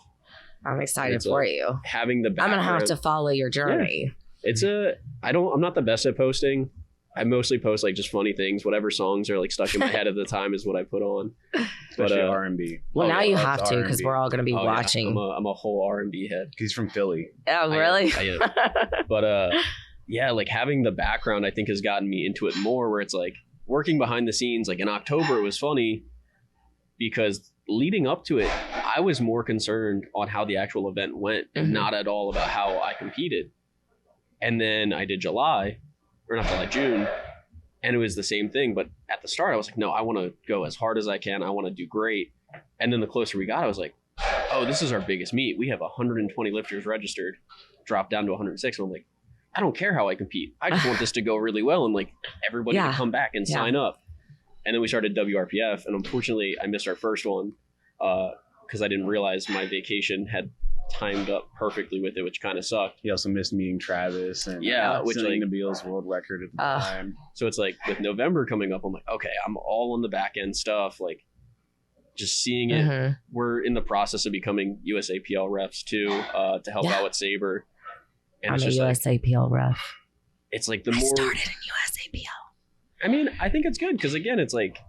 I'm excited It's for like you. having the I'm background. gonna have to follow your journey. I'm not the best at posting. I mostly post like just funny things. Whatever songs are like stuck in my head at the time is what I put on. Especially R&B. Well, Oh, now yeah, you loves have to, because R&B. we're all gonna be Oh, yeah. watching. I'm a whole R&B head. He's from Philly. Oh, really? I am. But yeah, like having the background I think has gotten me into it more, where it's like working behind the scenes. Like in October it was funny because leading up to it I was more concerned on how the actual event went and Mhm. not at all about how I competed. And then I did June, and it was the same thing. But at the start I was like, no, I want to go as hard as I can, I want to do great. And then the closer we got, I was like, oh, this is our biggest meet, we have 120 lifters registered, dropped down to 106. And I'm like, I don't care how I compete, I just want this to go really well and like everybody Yeah. to come back and Yeah. sign up. And then we started WRPF, and unfortunately I missed our first one because I didn't realize my vacation had timed up perfectly with it, which kind of sucked. He also missed meeting Travis and Which setting like, Nabil's world record at the time. so it's like with November coming up, I'm like, okay, I'm all on the back end stuff, like just seeing it. Mhm. We're in the process of becoming USAPL refs too, to help Yeah. out with Sabre. And I'm it's a just like, USAPL ref. it's like the I more, started in USAPL. I mean, I think it's good because again, it's like,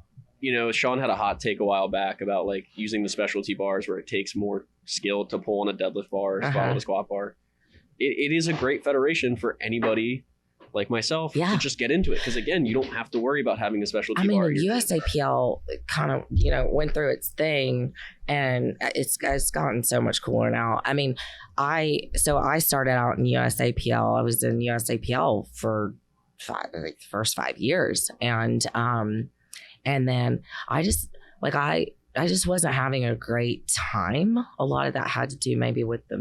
you know, Sean had a hot take a while back about like using the specialty bars where it takes more skill to pull on a deadlift bar or spot on a squat bar. It is a great federation for anybody like myself Yeah. to just get into it, because again, you don't have to worry about having a specialty I mean, bar. You're- USAPL kind of, went through its thing, and it's gotten so much cooler now. I mean, I started out in USAPL. I was in USAPL for the first 5 years, and then I just wasn't having a great time. A lot of that had to do maybe with the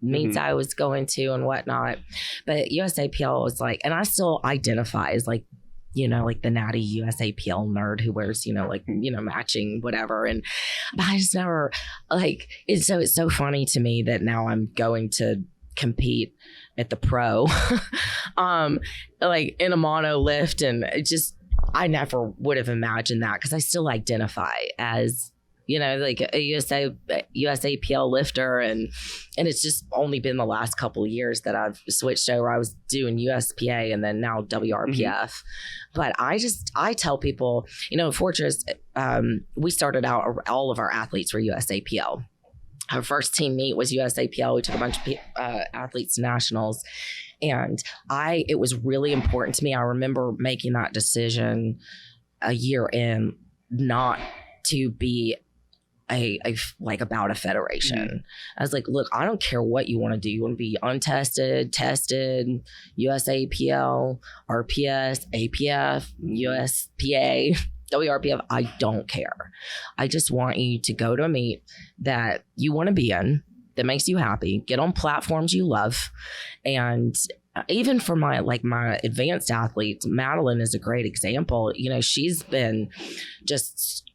meets I was going to and whatnot. But USAPL was like, and I still identify as like, like the natty USAPL nerd who wears, matching whatever. But I just never it's so funny to me that now I'm going to compete at the pro, like in a mono lift. And I never would have imagined that, because I still identify as, like a USAPL lifter, and it's just only been the last couple of years that I've switched over. I was doing USPA and then now WRPF. But I tell people, Fortress, we started out, all of our athletes were USAPL. Our first team meet was USAPL. We took a bunch of athletes to nationals, and it was really important to me. I remember making that decision a year in, not to be about a federation. I was like, look, I don't care what you want to do. You want to be untested, tested, USAPL, RPS, APF, USPA, WRPF, I don't care. I just want you to go to a meet that you want to be in, that makes you happy, get on platforms you love. And even for my advanced athletes, Madeline is a great example. She's been just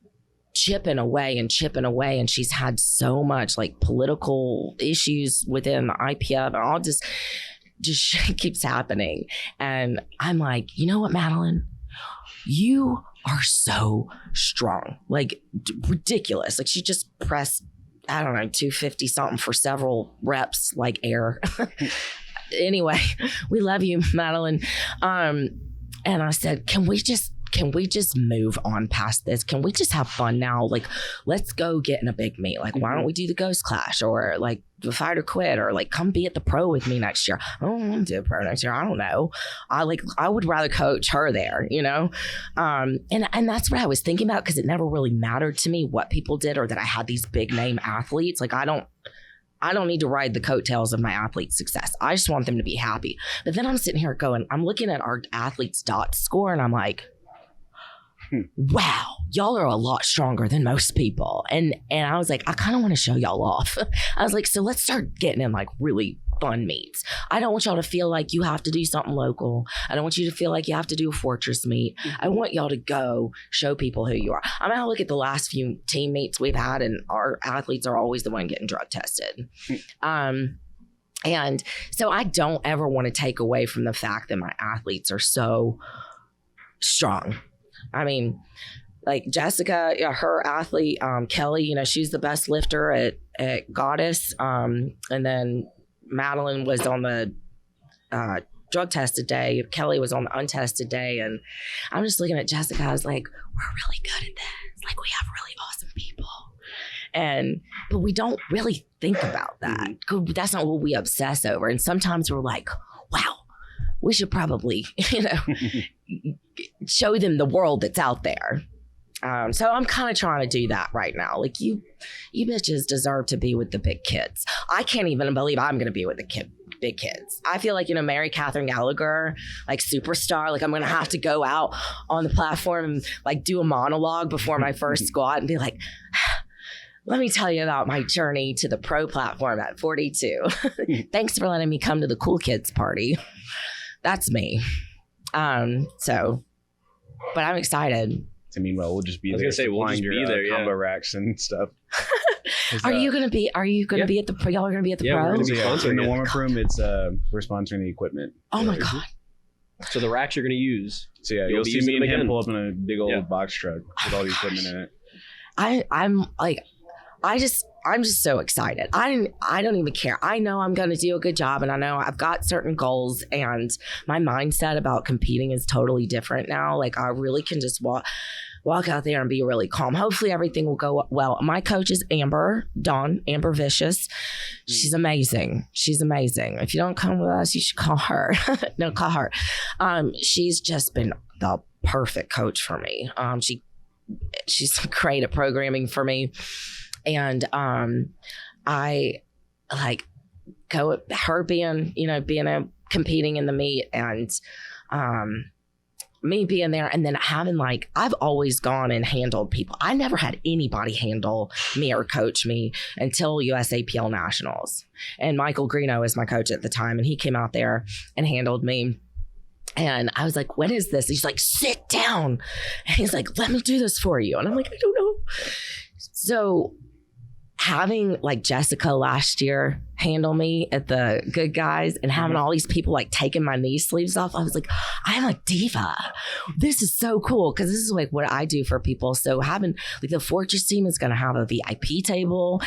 chipping away, and she's had so much political issues within the IPF, and all just shit keeps happening. And I'm like, you know what, Madeline? You are so strong, ridiculous. She just pressed, I don't know, 250 something for several reps, like air. Anyway, we love you, Madeline. And I said, can we just move on past this? Can we just have fun now? Let's go get in a big meet. Why don't we do the Ghost Clash, or the Fight or Quit, or come be at the pro with me next year? I don't want to do a pro next year. I don't know. I would rather coach her there, and that's what I was thinking about, because it never really mattered to me what people did, or that I had these big name athletes. I don't need to ride the coattails of my athlete's success. I just want them to be happy. But then I'm sitting here I'm looking at our athletes' dot score, and I'm like, wow, y'all are a lot stronger than most people. And I was like, I kind of want to show y'all off. I was like, so let's start getting in really fun meets. I don't want y'all to feel like you have to do something local. I don't want you to feel like you have to do a Fortress meet. I want y'all to go show people who you are. I mean, I look at the last few team meets we've had, and our athletes are always the one getting drug tested. And so I don't ever want to take away from the fact that my athletes are so strong. I mean, like Jessica, her athlete, Kelly, she's the best lifter at Goddess. And then Madeline was on the drug tested day. Kelly was on the untested day. And I'm just looking at Jessica. I was like, we're really good at this. Like, we have really awesome people. But we don't really think about that. That's not what we obsess over. And sometimes we're like, wow, we should probably, show them the world that's out there. So I'm kind of trying to do that right now. Like, you bitches deserve to be with the big kids. I can't even believe I'm going to be with the big kids. I feel like, Mary Catherine Gallagher, like superstar, like I'm going to have to go out on the platform and like do a monologue before my first squat and be like, let me tell you about my journey to the pro platform at 42. Thanks for letting me come to the cool kids party. That's me. But I'm excited. So meanwhile, we'll just be I was there. gonna say, we'll just be there, combo racks and stuff. Are you gonna be at the pro? Y'all are gonna be at the Yeah, pro? we're gonna be sponsoring in the it. warm-up room. It's we're sponsoring the equipment. Oh my So- God. So the racks you're going to use. So yeah, You'll you'll be see using me and them him again. pull up in a big old Yeah. box truck with all the equipment in it. I'm just so excited. I don't even care. I know I'm going to do a good job, and I know I've got certain goals, and my mindset about competing is totally different now. Like, I really can just walk out there and be really calm. Hopefully everything will go well. My coach is Amber Vicious. She's amazing. If you don't come with us, you should call her. No, call her. She's just been the perfect coach for me. She's great at programming for me. And I like go at her being competing in the meet, and me being there, and then having I've always gone and handled people. I never had anybody handle me or coach me until USAPL Nationals. And Michael Greeno is my coach at the time, and he came out there and handled me. And I was like, when is this? He's like, sit down. And he's like, let me do this for you. And I'm like, I don't know. So having Jessica last year handle me at the Good Guys and having all these people taking my knee sleeves off, I was like, I'm a diva. This is so cool, because this is what I do for people. So having the Fortress team is going to have a VIP table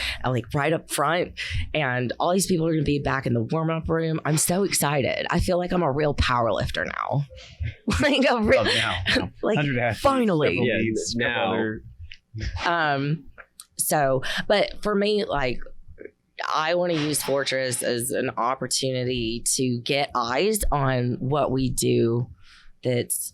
right up front, and all these people are going to be back in the warm-up room. I'm so excited. I feel like I'm a real power lifter now. Now. 100 athletes, finally. several Yeah, meets, now. couple other- So, but for me, I want to use Fortress as an opportunity to get eyes on what we do that's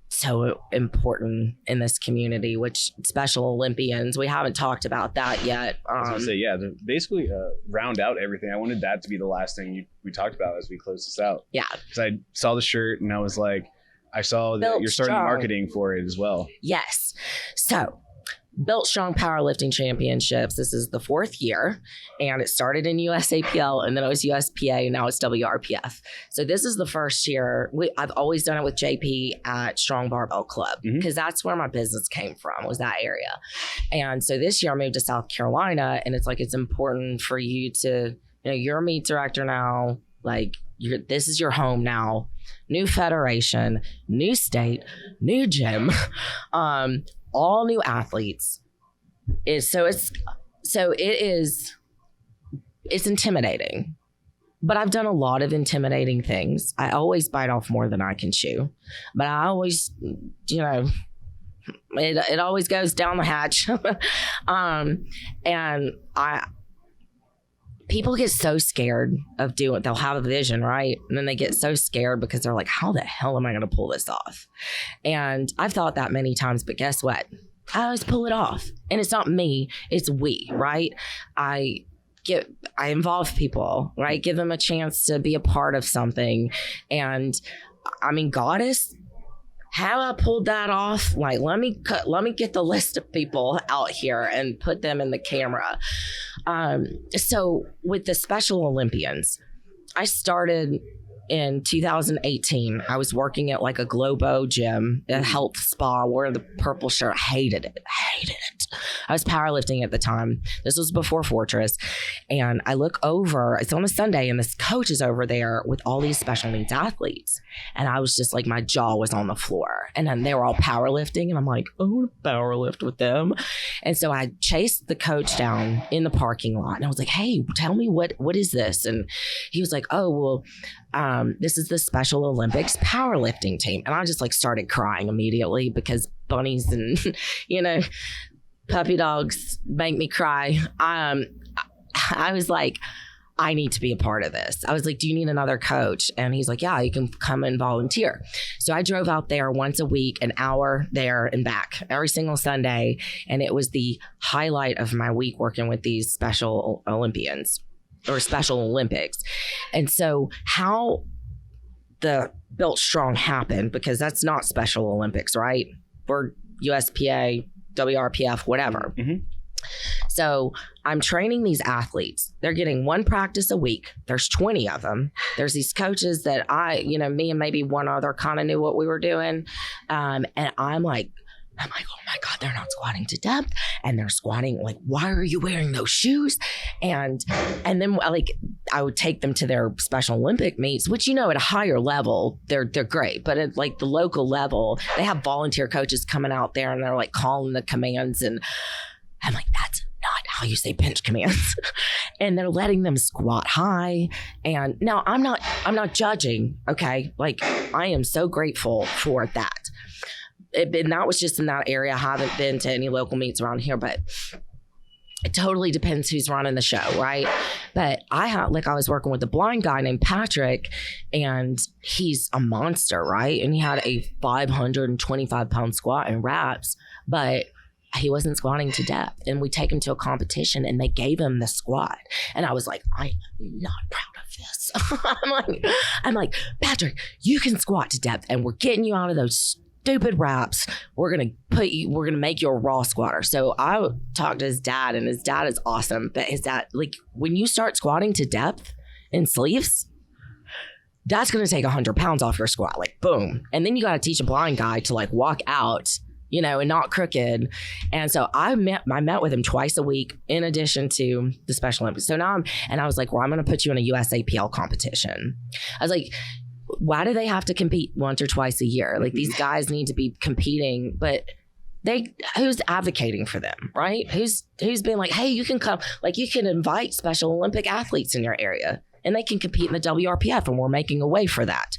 so important in this community, which Special Olympians, we haven't talked about that yet. I was gonna say, yeah, basically round out everything. I wanted that to be the last thing we talked about as we close this out. Yeah. Because I saw the shirt and I was like, I saw that Built you're starting strong. marketing for it as well. Yes. So, Built Strong Powerlifting Championships. This is the 4th year, and it started in USAPL, and then it was USPA, and now it's WRPF. So this is the first year. I've always done it with JP at Strong Barbell Club, because that's where my business came from, was that area. And so this year I moved to South Carolina, and it's important for you to, you're a meet director now. This is your home now. New federation, new state, new gym. All new athletes. It's intimidating, but I've done a lot of intimidating things. I always bite off more than I can chew, but I always, it always goes down the hatch. People get so scared of doing it. They'll have a vision, right? And then they get so scared because they're like, how the hell am I going to pull this off? And I've thought that many times, but guess what? I always pull it off. And it's not me, it's we, right? I involve people, right? Give them a chance to be a part of something. And Goddess, how I pulled that off, let me get the list of people out here and put them in the camera. So with the Special Olympians, I started in 2018, I was working at like a Globo gym, a health spa, wearing the purple shirt. I hated it. I was powerlifting at the time. This was before Fortress. And I look over, it's on a Sunday, and this coach is over there with all these special needs athletes. And I was just like, my jaw was on the floor. And then they were all powerlifting. And I'm like, I want to powerlift with them. And so I chased the coach down in the parking lot. And I was like, hey, tell me what is this? And he was like, oh, well, this is the Special Olympics powerlifting team. And I just like started crying immediately because bunnies and, puppy dogs make me cry. I was like, I need to be a part of this. I was like, do you need another coach? And he's like, yeah, you can come and volunteer. So I drove out there once a week, an hour there and back every single Sunday. And it was the highlight of my week working with these Special Olympians or Special Olympics. And so how the Built Strong happened, because that's not Special Olympics, right? We're USPA, WRPF, whatever. Mm-hmm. So I'm training these athletes. They're getting one practice a week. There's 20 of them. There's these coaches that me and maybe one other kind of knew what we were doing. And I'm like, oh my God, they're not squatting to depth, and they're squatting. Like, why are you wearing those shoes? And then like I would take them to their Special Olympic meets, which, at a higher level, they're great. But at like the local level, they have volunteer coaches coming out there and they're like calling the commands. And I'm like, that's not how you say bench commands. And they're letting them squat high. And now I'm not judging. Okay. Like, I am so grateful for that. And that was just in that area. I haven't been to any local meets around here, but it totally depends who's running the show, right? But I was working with a blind guy named Patrick, and he's a monster, right? And he had a 525-pound squat in reps, but he wasn't squatting to depth. And we take him to a competition, and they gave him the squat. And I was like, I am not proud of this. I'm like, Patrick, you can squat to depth, and we're getting you out of those stupid reps. We're gonna make you a raw squatter. So I talked to his dad, and his dad is awesome. But his dad, like, when you start squatting to depth in sleeves, that's gonna take 100 pounds off your squat, like boom. And then you gotta teach a blind guy to like walk out, and not crooked. And so I met with him twice a week in addition to the Special Olympics. So now I was like, well, I'm gonna put you in a USAPL competition. I was like, why do they have to compete once or twice a year? Like, these guys need to be competing, but who's advocating for them, right? Who's been like, hey, you can come, like, you can invite Special Olympic athletes in your area and they can compete in the WRPF, and we're making a way for that.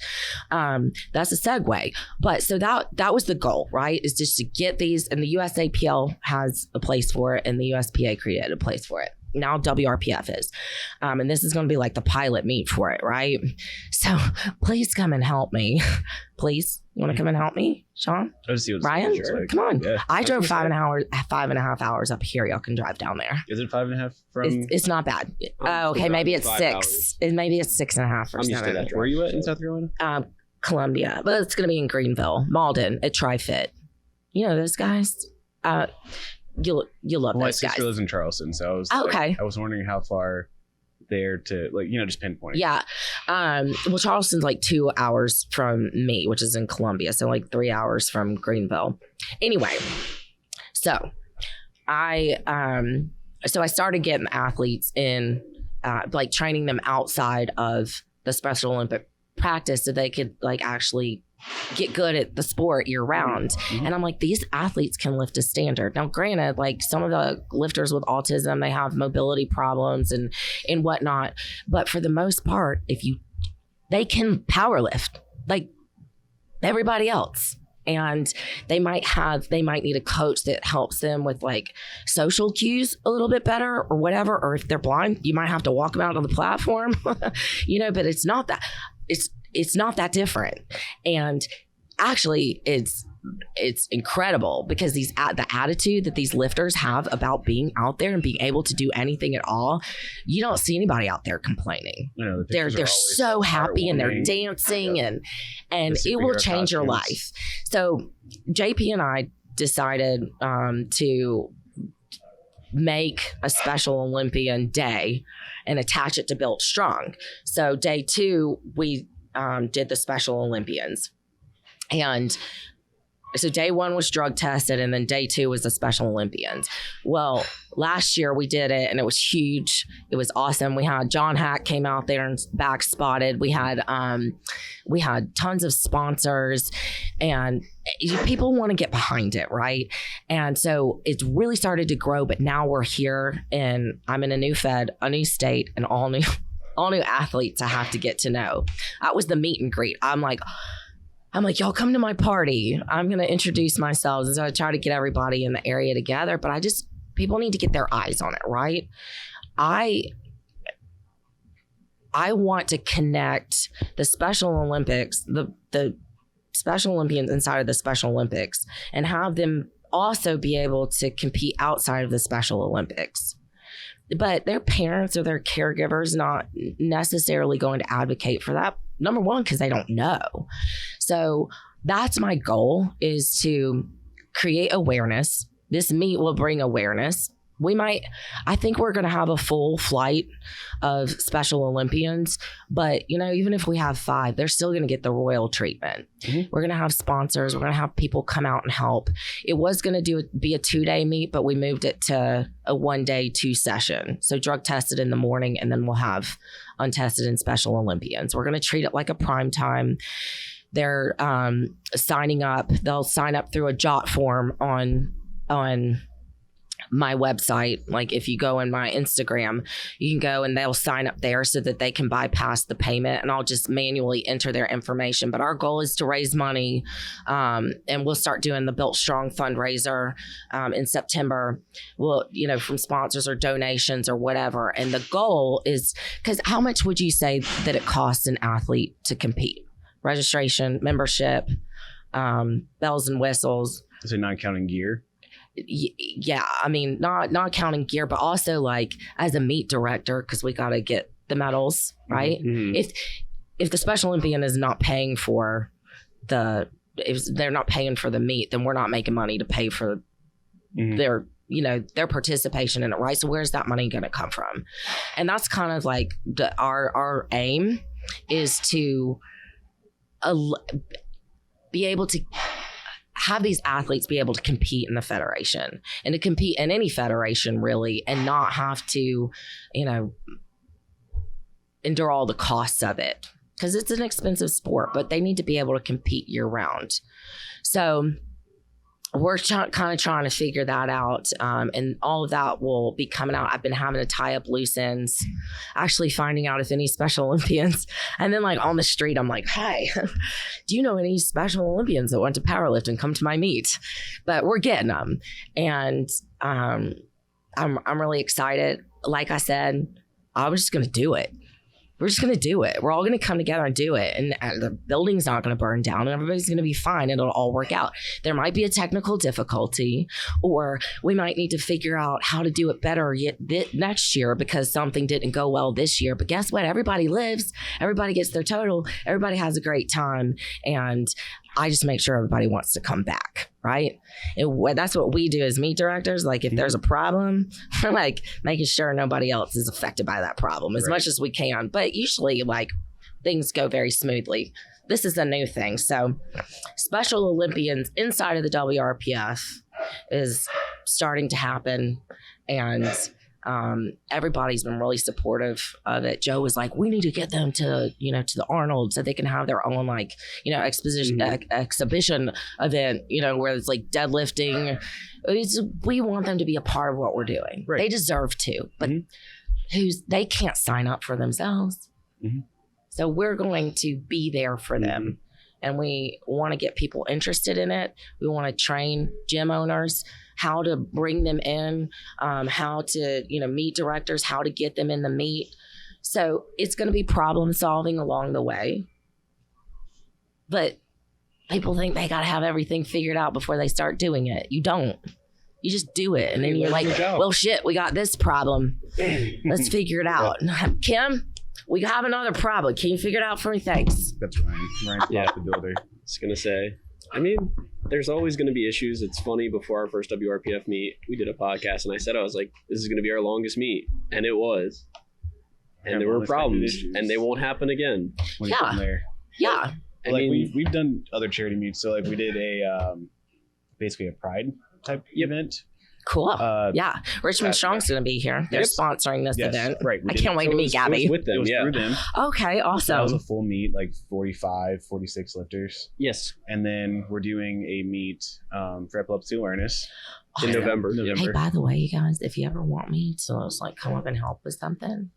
That's a segue. But so that was the goal, right? Is just to get these, and the USAPL has a place for it, and the USPA created a place for it. Now WRPF is. And this is going to be like the pilot meet for it, right? So please come and help me. Please. You want to come and help me, Sean? Ryan? Like. Come on. Yeah. I drove 5.5 hours up here. Y'all can drive down there. Is it 5.5 from? It's not bad. Okay. Maybe it's 6. Maybe it's 6.5 or 7. Where are you at in South Carolina? Columbia. But it's going to be in Greenville. Malden at TriFit. You know those guys? You'll love those guys. My sister lives in Charleston, so I was wondering how far there to, like, just pinpoint. Yeah. Well, Charleston's like 2 hours from me, which is in Columbia, so like 3 hours from Greenville. Anyway, so I started getting athletes in, like training them outside of the Special Olympic practice so they could like actually get good at the sport year round. Mm-hmm. And I'm like, these athletes can lift a standard. Now, granted, like some of the lifters with autism, they have mobility problems and whatnot. But for the most part, they can power lift like everybody else. And they might need a coach that helps them with like social cues a little bit better or whatever. Or if they're blind, you might have to walk them out on the platform, but it's not that. It's not that different. And actually it's incredible because the attitude that these lifters have about being out there and being able to do anything at all, you don't see anybody out there complaining. They're so happy and they're dancing and it will change your life. So JP and I decided to make a Special Olympian day and attach it to Built Strong. So day 2, we did the Special Olympians. And so day 1 was drug tested, and then day 2 was the Special Olympians. Well, last year we did it, and it was huge. It was awesome. We had John Hack came out there and back spotted. We had tons of sponsors, and people want to get behind it, right? And so it's really started to grow. But now we're here, and I'm in a new fed, a new state, and all new athletes I have to get to know. That was the meet and greet. I'm like, y'all come to my party. I'm going to introduce myself. And so I try to get everybody in the area together, but people need to get their eyes on it, right? I want to connect the Special Olympics, the Special Olympians inside of the Special Olympics, and have them also be able to compete outside of the Special Olympics. But their parents or their caregivers not necessarily going to advocate for that. Number one, because they don't know. So that's my goal, is to create awareness. This meet will bring awareness. I think we're going to have a full flight of Special Olympians, but even if we have 5, they're still going to get the royal treatment. Mm-hmm. We're going to have sponsors. We're going to have people come out and help. It was going to be a 2-day meet, but we moved it to a 1-day 2 session. So drug tested in the morning, and then we'll have untested and Special Olympians. We're going to treat it like a prime time. They're signing up. They'll sign up through a JOT form on my website. Like if you go in my Instagram, you can go and they'll sign up there so that they can bypass the payment, and I'll just manually enter their information. But our goal is to raise money, and we'll start doing the Built Strong fundraiser in September. We'll, from sponsors or donations or whatever. And the goal is, because how much would you say that it costs an athlete to compete? Registration, membership, bells and whistles. Is it not counting gear? Yeah, I mean, not counting gear, but also like as a meet director, because we got to get the medals, right? Mm-hmm. If the Special Olympian is not paying for if they're not paying for the meet, then we're not making money to pay for their participation in it, right? So where's that money going to come from? And that's kind of like our aim is to be able to have these athletes be able to compete in the federation and to compete in any federation really, and not have to, endure all the costs of it, because it's an expensive sport, but they need to be able to compete year round. So we're kind of trying to figure that out. And all of that will be coming out. I've been having to tie up loose ends, actually finding out if any Special Olympians. And then like on the street, I'm like, hey, do you know any Special Olympians that went to powerlifting? Come to my meet. But we're getting them. And I'm really excited. Like I said, I was just going to do it. We're just going to do it. We're all going to come together and do it. And the building's not going to burn down, and everybody's going to be fine. It'll all work out. There might be a technical difficulty, or we might need to figure out how to do it better next year because something didn't go well this year. But guess what? Everybody lives. Everybody gets their total. Everybody has a great time. And I just make sure everybody wants to come back, right? That's what we do as meet directors. Like if there's a problem, we're like making sure nobody else is affected by that problem as much as we can. But usually like things go very smoothly. This is a new thing. So Special Olympians inside of the WRPF is starting to happen, and everybody's been really supportive of it. Joe was like, we need to get them to the Arnold so they can have their own exhibition event, where it's like deadlifting. We want them to be a part of what we're doing. Right. They deserve to, but they can't sign up for themselves. Mm-hmm. So we're going to be there for them. And we want to get people interested in it. We want to train gym owners how to bring them in, how to, meet directors, how to get them in the meet. So it's going to be problem solving along the way. But people think they got to have everything figured out before they start doing it. You don't. You just do it. And then you're like, well, shit, we got this problem. Let's figure it out. Kim, we have another problem. Can you figure it out for me? Thanks. That's Ryan. Ryan's the builder. I was going to say, I mean, there's always going to be issues. It's funny, before our first WRPF meet, we did a podcast, and I said, I was like, this is going to be our longest meet. And it was. And there were problems, and they won't happen again. Yeah. Yeah. I like mean, we've done other charity meets. So like we did a basically a pride type event. Cool. Yeah. Richmond yeah. Strong's going to be here. They're Yes. sponsoring this Yes, event. right. We I did- can't wait so to it meet was Gabby. with It them, was yeah. through them. Okay, So that was a awesome. full meet, like 45, 46 lifters. Yes, And then we're doing a meet for epilepsy awareness in Awesome. November. Yeah. Hey, by the way, you guys, if you ever want me to just like come up and help with something,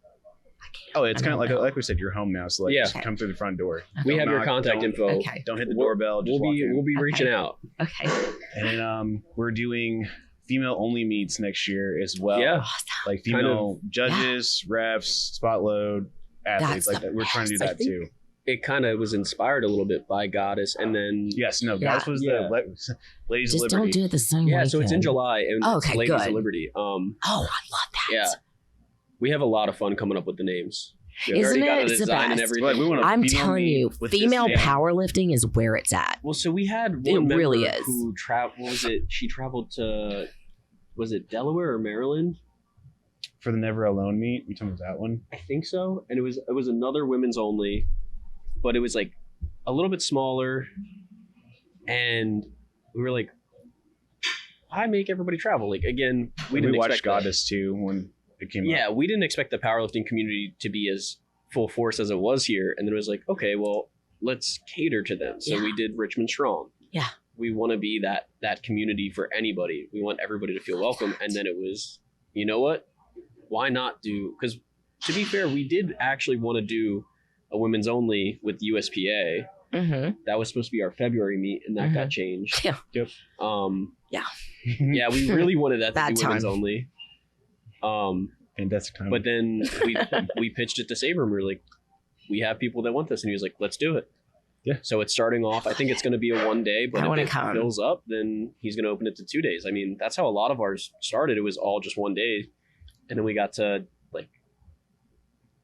Oh, it's I kind of don't like know. like we said, you're home now. So like Yeah. just come through the front door. We Don't have your knock, contact don't- info. Okay. Don't hit the We'll- doorbell. Just walk in. We'll be Okay. reaching out. okay. And then we're doing female only meets next year as well. Yeah. Awesome. Like Kind female judges, refs, spot load, athletes. That's Like the that. We're trying to do best. I that too. It kind of was inspired a little bit by Goddess, and then Yes, no, Yeah. guys was Yeah. the Ladies Just of don't Liberty. do it the same yeah. way. So it's in July, and Oh, it's okay, Ladies good. of Liberty. Oh, I love that. Yeah. We have a lot of fun coming up with the names. We Isn't already got it? a It's the design and best. everything. But we want a I'm female telling meet you, with this female name. powerlifting is where it's at. Well, so we had It one member really is. who traveled. What was it? She traveled to, was it Delaware or Maryland? for the Never Alone meet. We talked about that one. I think so. And it was another women's only, but it was like a little bit smaller. And we were like, why make everybody travel? Like again, we didn't watched expect that. Goddess too when it came Yeah, out. we didn't expect the powerlifting community to be as full force as it was here. And then it was like, okay, well, let's cater to them. So Yeah. we did Richmond Strong. Yeah. We want to be that community for anybody. We want everybody to feel welcome. And then it was, you know what? Why not do? Because to be fair, we did actually want to do a women's only with USPA. Mm-hmm. That was supposed to be our February meet, and that got changed. Yeah. Yep. Yeah, we really wanted that to Bad be women's time. only. Fantastic time. But then we pitched it to Saber, and we were like, we have people that want this, and he was like, let's do it. Yeah. So it's starting off. I think it's going to be a 1 day, but I if wanna it come. fills up, then he's going to open it to 2 days. I mean, that's how a lot of ours started. It was all just 1 day, and then we got to like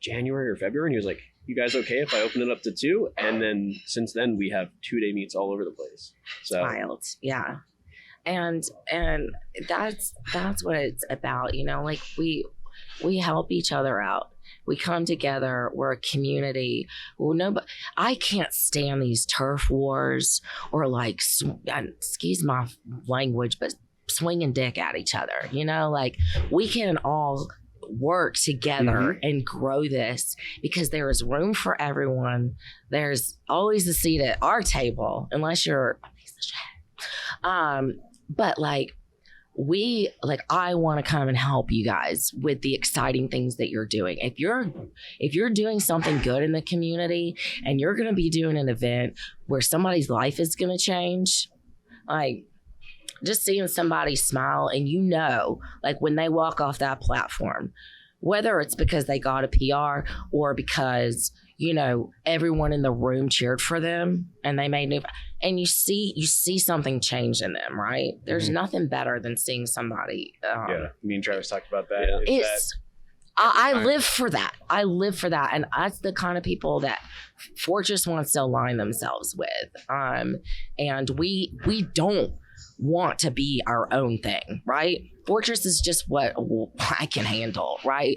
January or February, and he was like, "You guys okay if I open it up to 2?" And then since then, we have 2 day meets all over the place. So Wild. Yeah. And that's what it's about, you know, like we help each other out. We come together. We're a community. Well, no, but I can't stand these turf wars or like, excuse my language, but swinging dick at each other. You know, like we can all work together and grow this because there is room for everyone. There's always a seat at our table, unless you're a piece of shit. But I want to come and help you guys with the exciting things that you're doing. If you're doing something good in the community and you're going to be doing an event where somebody's life is going to change, like just seeing somebody smile and you know, like when they walk off that platform, whether it's because they got a PR or because, you know, everyone in the room cheered for them and they made new, and you see something change in them, right? There's nothing better than seeing somebody. yeah, me and Travis talked about that. Yeah. Is I live for that. I live for that. And that's the kind of people that Fortress wants to align themselves with. And we don't want to be our own thing, right? Fortress is just what I can handle, right?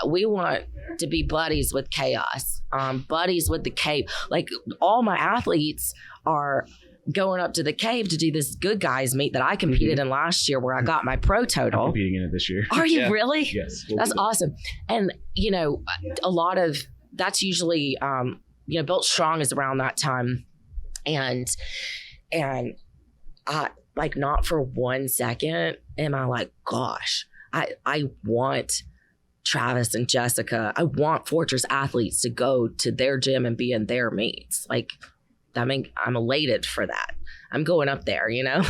We want to be buddies with chaos, buddies with the cave. Like all my athletes are going up to the cave to do this good guys meet that I competed in last year where I got my pro I'm total. competing in it this year. Are you Yeah. really? Yes. That's awesome. And, you know, a lot of that's usually, you know, Built Strong is around that time. And I, like, not for 1 second am I like, gosh, I want Travis and Jessica, I want Fortress athletes to go to their gym and be in their meets. Like, I mean, I'm elated for that. I'm going up there, you know?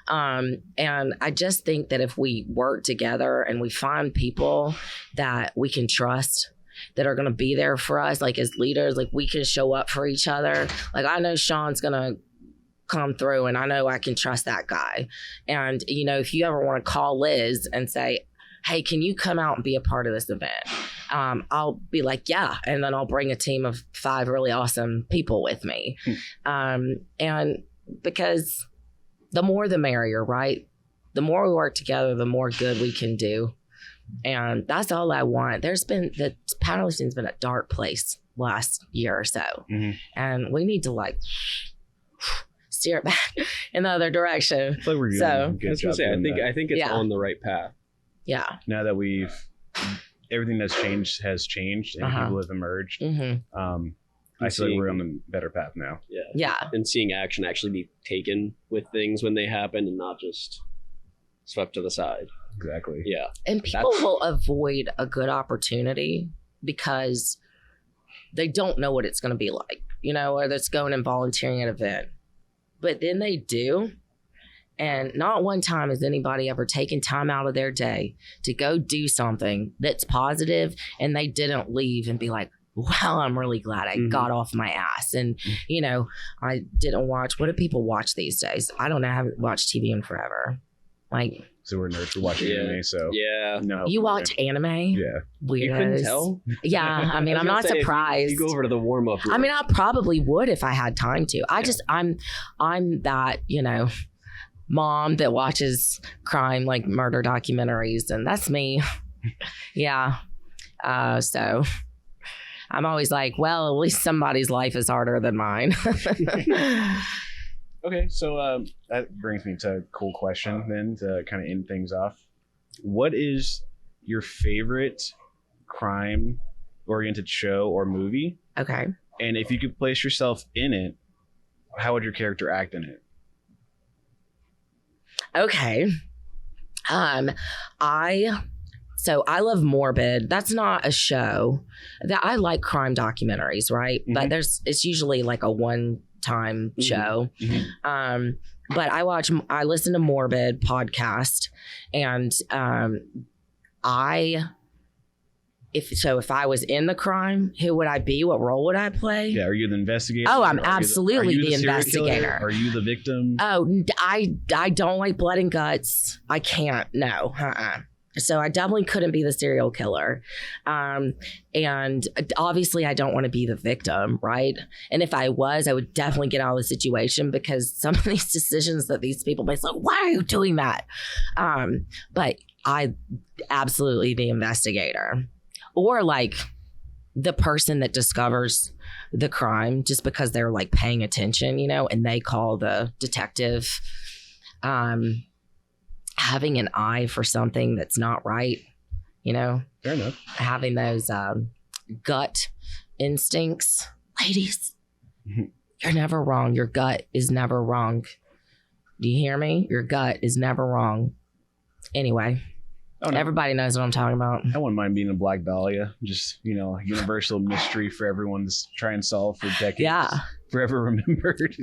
And I just think that if we work together and we find people that we can trust, that are going to be there for us, like as leaders, like we can show up for each other. Like I know Sean's going to come through and I know I can trust that guy. And, you know, if you ever want to call Liz and say, hey, can you come out and be a part of this event? I'll be like, yeah. And then I'll bring a team of 5 really awesome people with me. And because the more the merrier, right? The more we work together, the more good we can do. And that's all I want. The powerlifting's been a dark place last year or so. Mhm. And we need to like steer it back in the other direction. I feel like we're doing So- a good I was gonna job say, doing that. I think it's Yeah. on the right path. Yeah. Now that everything that's changed has changed and Uh-huh. people have emerged. Hmm. I And feel like we're seeing- on a better path now. Yeah. Yeah. And seeing action actually be taken with things when they happen and not just swept to the side. Exactly. Yeah. And people That's- will avoid a good opportunity because they don't know what it's going to be like, or that's going and volunteering at an event. But then they do. And not one time has anybody ever taken time out of their day to go do something that's positive, and they didn't leave and be like, wow, I'm really glad I Mhm. got off my ass. And, I didn't watch. What do people watch these days? I don't know. I haven't watched TV in forever. Like, So we're nerds. We're watching Yeah. anime. So Yeah. no. you watch anime? Yeah. Weirdos. You couldn't tell? Yeah, I mean, was I'm gonna not say, if surprised. You go over to the warm up. I mean, I probably would if I had time to. I'm that, mom that watches crime, like murder documentaries, and that's me. Yeah. So I'm always like, well, at least somebody's life is harder than mine. Okay. So that brings me to a cool question then to kind of end things off. What is your favorite crime oriented show or movie? Okay. And if you could place yourself in it, how would your character act in it? Okay. I love Morbid. That's not a show. That I like crime documentaries, right? But it's usually like a one-time Mhm. show. Mhm. But I listen to Morbid podcast, and if I was in the crime, who would I be? What role would I play? Yeah. Are you the investigator? Oh, I'm Are you absolutely the serial killer? investigator. Are you the victim? Oh, I don't like blood and guts. I can't. No. So I definitely couldn't be the serial killer. And obviously I don't want to be the victim, right? And if I was, I would definitely get out of the situation, because some of these decisions that these people make, like, why are you doing that? But I absolutely the investigator, or like the person that discovers the crime just because they're like paying attention, and they call the detective. Having an eye for something that's not right, Fair enough. having those gut instincts. Ladies, you're never wrong. Your gut is never wrong. Do you hear me? Your gut is never wrong. Anyway, Oh, no. everybody knows what I'm talking about. I wouldn't mind being a Black Dahlia. Just, a universal mystery for everyone to try and solve for decades. Yeah. Forever remembered.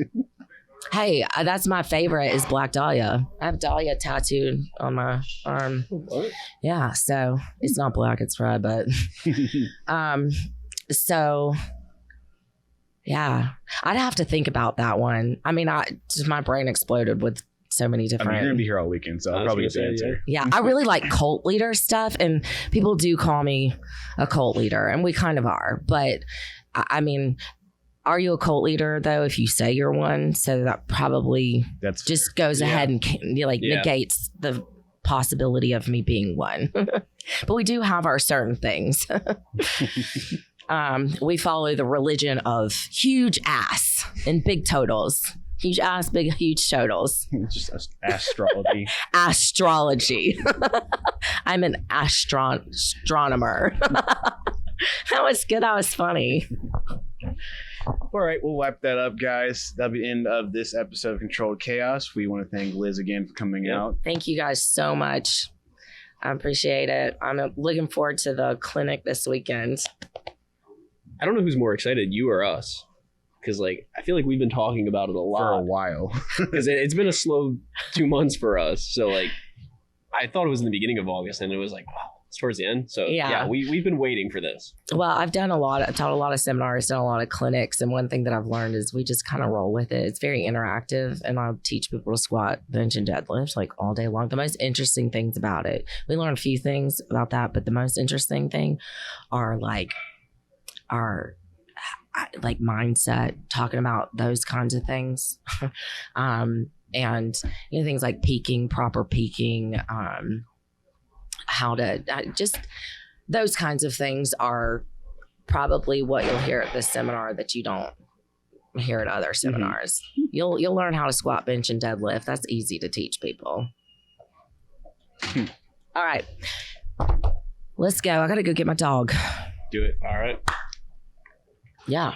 Hey, that's my favorite is Black Dahlia. I have Dahlia tattooed on my arm. What? Yeah, so it's not black, it's red, but so yeah, I'd have to think about that one. I mean, my brain exploded with so many I different. mean, you're going to be here all weekend, so I I'll was probably gonna get the say, answer. Yeah, I really like cult leader stuff, and people do call me a cult leader, and we kind of are. But I mean, are you a cult leader though? If you say you're one, so that probably That's just goes Yeah. ahead and Yeah. negates the possibility of me being one. But we do have our certain things. We follow the religion of huge ass and big totals. Huge ass, big, huge totals. just astrology. Astrology. I'm an astronomer. That was good. That was funny. All right, we'll wrap that up, guys. That'll be the end of this episode of Controlled Chaos. We want to thank Liz again for coming Yeah. out. Thank you guys so much. I appreciate it. I'm looking forward to the clinic this weekend. I don't know who's more excited, you or us. Because, I feel like we've been talking about it a For a lot. while. Because it's been a slow 2 months for us. So, I thought it was in the beginning of August, and it was like, wow, it's towards the end. So, Yeah. we've been waiting for this. Well, I've taught a lot of seminars, done a lot of clinics, and one thing that I've learned is we just kind of roll with it. It's very interactive, and I'll teach people to squat, bench, and deadlift all day long. The most interesting things about it, we learn a few things about that, but the most interesting thing are our mindset, talking about those kinds of things, and things like peaking, proper peaking, how to just those kinds of things are probably what you'll hear at this seminar that you don't hear at other seminars. You'll learn how to squat, bench, and deadlift. That's easy to teach people. All right. Let's go. I got to go get my dog. Do it. All right. Yeah.